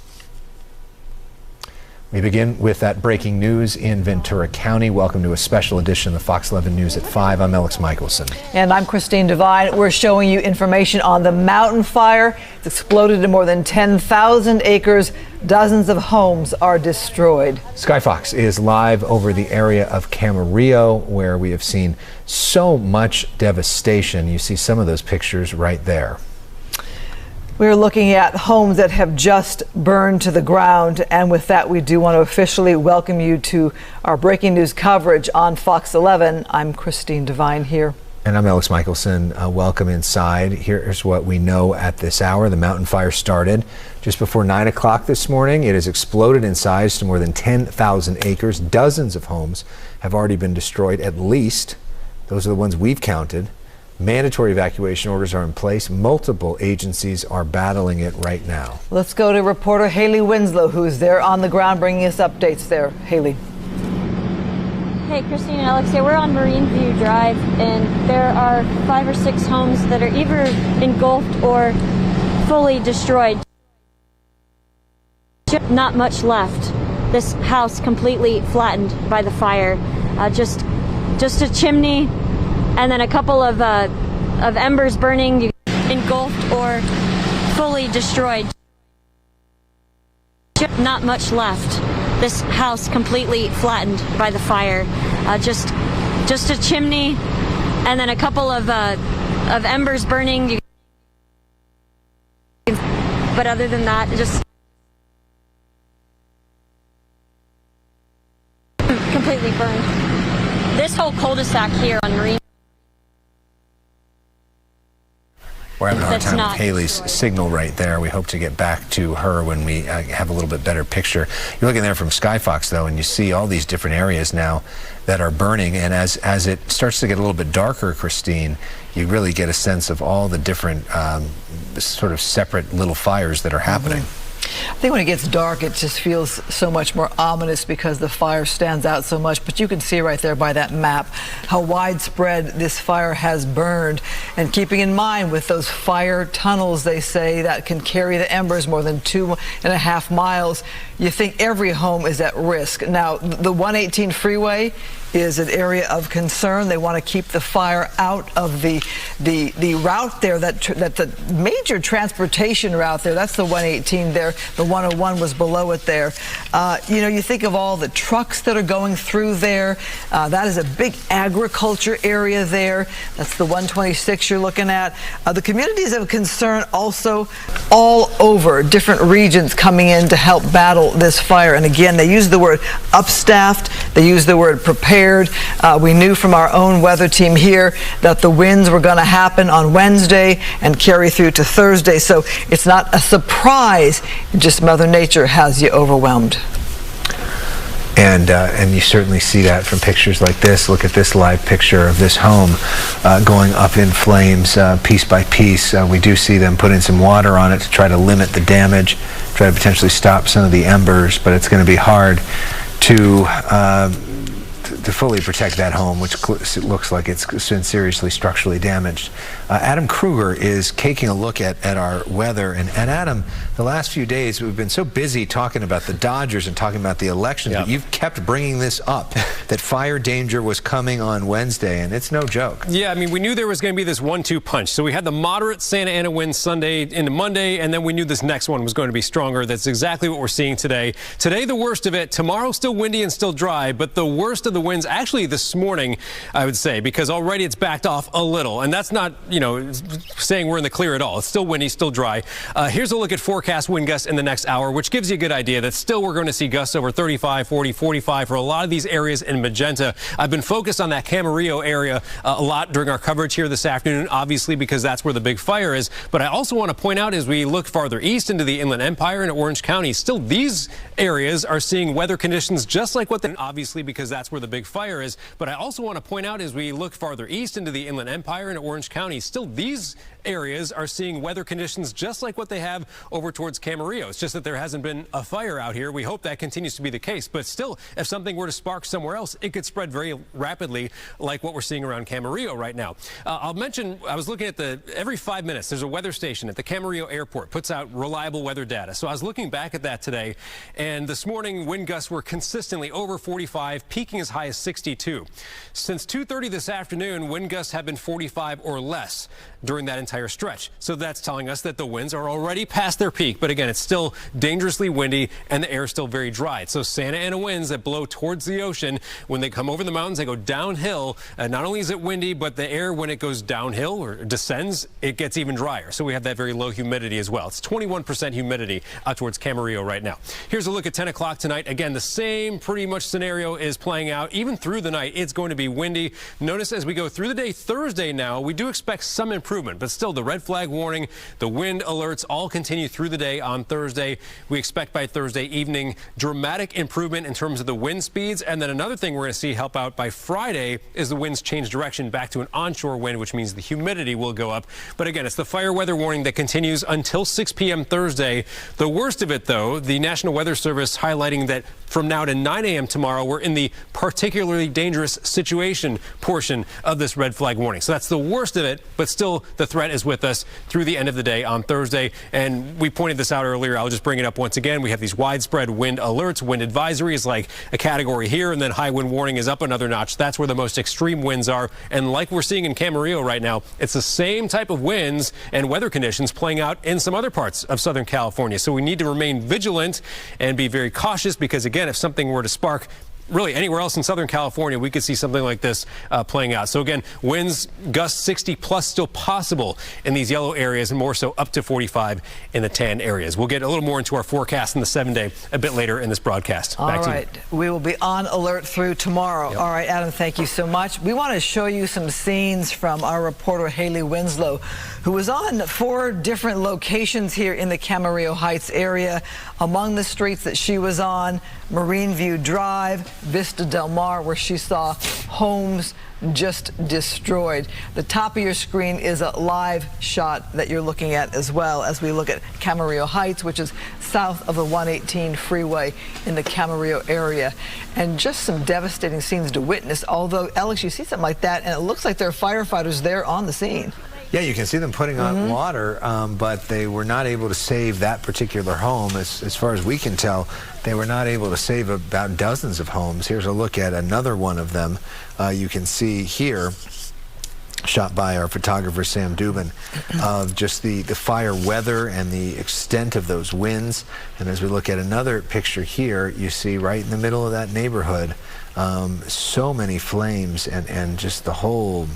We begin with that breaking news in Ventura County. Welcome to a special edition of the Fox 11 News at 5. I'm Alex Michelson. And I'm Christine Devine. We're showing you information on the mountain fire. It's exploded in more than 10,000 acres. Dozens of homes are destroyed. Sky Fox is live over the area of Camarillo, where we have seen so much devastation. You see some of those pictures right there. We're looking at homes that have just burned to the ground, and with that, we do want to officially welcome you to our breaking news coverage on Fox 11. I'm Christine Devine here. And I'm Alex Michelson. Welcome inside. Here's what we know at this hour. The mountain fire started just before 9 o'clock this morning. It has exploded in size to more than 10,000 acres. Dozens of homes have already been destroyed, at least. Those are the ones we've counted. Mandatory evacuation orders are in place. Multiple agencies are battling it right now. Let's go to reporter Haley Winslow, who's there on the ground bringing us updates there. Haley. Hey, Christine and Alex, we're on Marine View Drive, and there are 5 or 6 homes that are either engulfed or fully destroyed. Not much left. This house completely flattened by the fire. Just a chimney, and then a couple of embers burning, engulfed or fully destroyed. Not much left. This house completely flattened by the fire. Just a chimney, and then a couple of embers burning. But other than that, just completely burned. This whole cul-de-sac here on Marine. We're having a hard that's time not with Haley's destroyed. signal right there. We hope to get back to her when we have a little bit better picture. You're looking there from Skyfox, though, and you see all these different areas now that are burning. And as it starts to get a little bit darker, Christine, you really get a sense of all the different sort of separate little fires that are happening. I think when it gets dark, it just feels so much more ominous because the fire stands out so much. But you can see right there by that map how widespread this fire has burned. And keeping in mind with those fire tunnels, they say, that can carry the embers more than 2.5 miles, you think every home is at risk. Now, the 118 freeway is an area of concern. They want to keep the fire out of the route there, that the major transportation route there. That's the 118 there. The 101 was below it there. You know, you think of all the trucks that are going through there. That is a big agriculture area there. That's the 126 you're looking at. The communities of concern also all over, different regions coming in to help battle this fire. And again, they use the word upstaffed. They use the word prepared. We knew from our own weather team here that the winds were going to happen on Wednesday and carry through to Thursday. So it's not a surprise. Just Mother Nature has you overwhelmed. And you certainly see that from pictures like this. Look at this live picture of this home going up in flames piece by piece. We do see them putting some water on it to try to limit the damage, try to potentially stop some of the embers, but it's going to be hard to fully protect that home, which looks like it's been seriously structurally damaged. Adam Kruger is taking a look at our weather. And Adam, the last few days we've been so busy talking about the Dodgers and talking about the elections, but you've kept bringing this up, that fire danger was coming on Wednesday, and it's no joke. Yeah, I mean, we knew there was going to be this 1-2 punch. So we had the moderate Santa Ana wind Sunday into Monday, and then we knew this next one was going to be stronger. That's exactly what we're seeing today. Today, the worst of it. Tomorrow, still windy and still dry, but the worst of the winds actually this morning, I would say, because already it's backed off a little. And that's not, you know, saying we're in the clear at all. It's still windy, still dry. Here's a look at forecast wind gusts in the next hour, which gives you a good idea that still we're going to see gusts over 35, 40, 45 for a lot of these areas in magenta. I've been focused on that Camarillo area a lot during our coverage here this afternoon, obviously because that's where the big fire is. But I also want to point out, as we look farther east into the Inland Empire and Orange County, still these areas are seeing weather conditions just like what obviously because that's where the big fire is. But I also want to point out, as we look farther east into the Inland Empire and Orange County, still these areas are seeing weather conditions just like what they have over towards Camarillo. It's just that there hasn't been a fire out here. We hope that continues to be the case. But still, if something were to spark somewhere else, it could spread very rapidly like what we're seeing around Camarillo right now. I'll mention, I was looking at every 5 minutes, there's a weather station at the Camarillo airport, puts out reliable weather data. So I was looking back at that today, and this morning wind gusts were consistently over 45, peaking as high as 62. Since 2:30 this afternoon, wind gusts have been 45 or less during that entire stretch. So that's telling us that the winds are already past their peak. But again, it's still dangerously windy and the air is still very dry. So Santa Ana winds that blow towards the ocean, when they come over the mountains, they go downhill. Not only is it windy, but the air, when it goes downhill or descends, it gets even drier. So we have that very low humidity as well. It's 21% humidity out towards Camarillo right now. Here's a look at 10 o'clock tonight. Again, the same pretty much scenario is playing out. Even through the night, it's going to be windy. Notice as we go through the day, Thursday now, we do expect some improvement, but still the red flag warning, the wind alerts all continue through the day on Thursday. We expect by Thursday evening dramatic improvement in terms of the wind speeds. And then another thing we're going to see help out by Friday is the winds change direction back to an onshore wind, which means the humidity will go up. But again, it's the fire weather warning that continues until 6 p.m. Thursday. The worst of it, though, the National Weather Service highlighting that from now to 9 a.m. tomorrow, we're in the particularly dangerous situation portion of this red flag warning. So that's the worst of it, but still the threat is with us through the end of the day on Thursday. And we pointed this out earlier. I'll just bring it up once again. We have these widespread wind alerts. Wind advisory is like a category here, and then high wind warning is up another notch. That's where the most extreme winds are. And like we're seeing in Camarillo right now, it's the same type of winds and weather conditions playing out in some other parts of Southern California. So we need to remain vigilant and be very cautious because, again, if something were to spark really anywhere else in Southern California, we could see something like this playing out. So again, winds gusts 60 plus still possible in these yellow areas, and more so up to 45 in the tan areas. We'll get a little more into our forecast in the 7-day a bit later in this broadcast. All right, we will be on alert through tomorrow. Yep. All right, Adam, thank you so much. We want to show you some scenes from our reporter Haley Winslow, who was on 4 different locations here in the Camarillo Heights area. Among the streets that she was on, Marine View Drive, Vista Del Mar, where she saw homes just destroyed. The top of your screen is a live shot that you're looking at, as well as we look at Camarillo Heights, which is south of the 118 freeway in the Camarillo area. And just some devastating scenes to witness, although, Alex, you see something like that, and it looks like there are firefighters there on the scene. Yeah, you can see them putting on water, but they were not able to save that particular home. As far as we can tell, they were not able to save about dozens of homes. Here's a look at another one of them. You can see here, shot by our photographer Sam Dubin, of just the fire weather and the extent of those winds. And as we look at another picture here, you see right in the middle of that neighborhood, so many flames and just the whole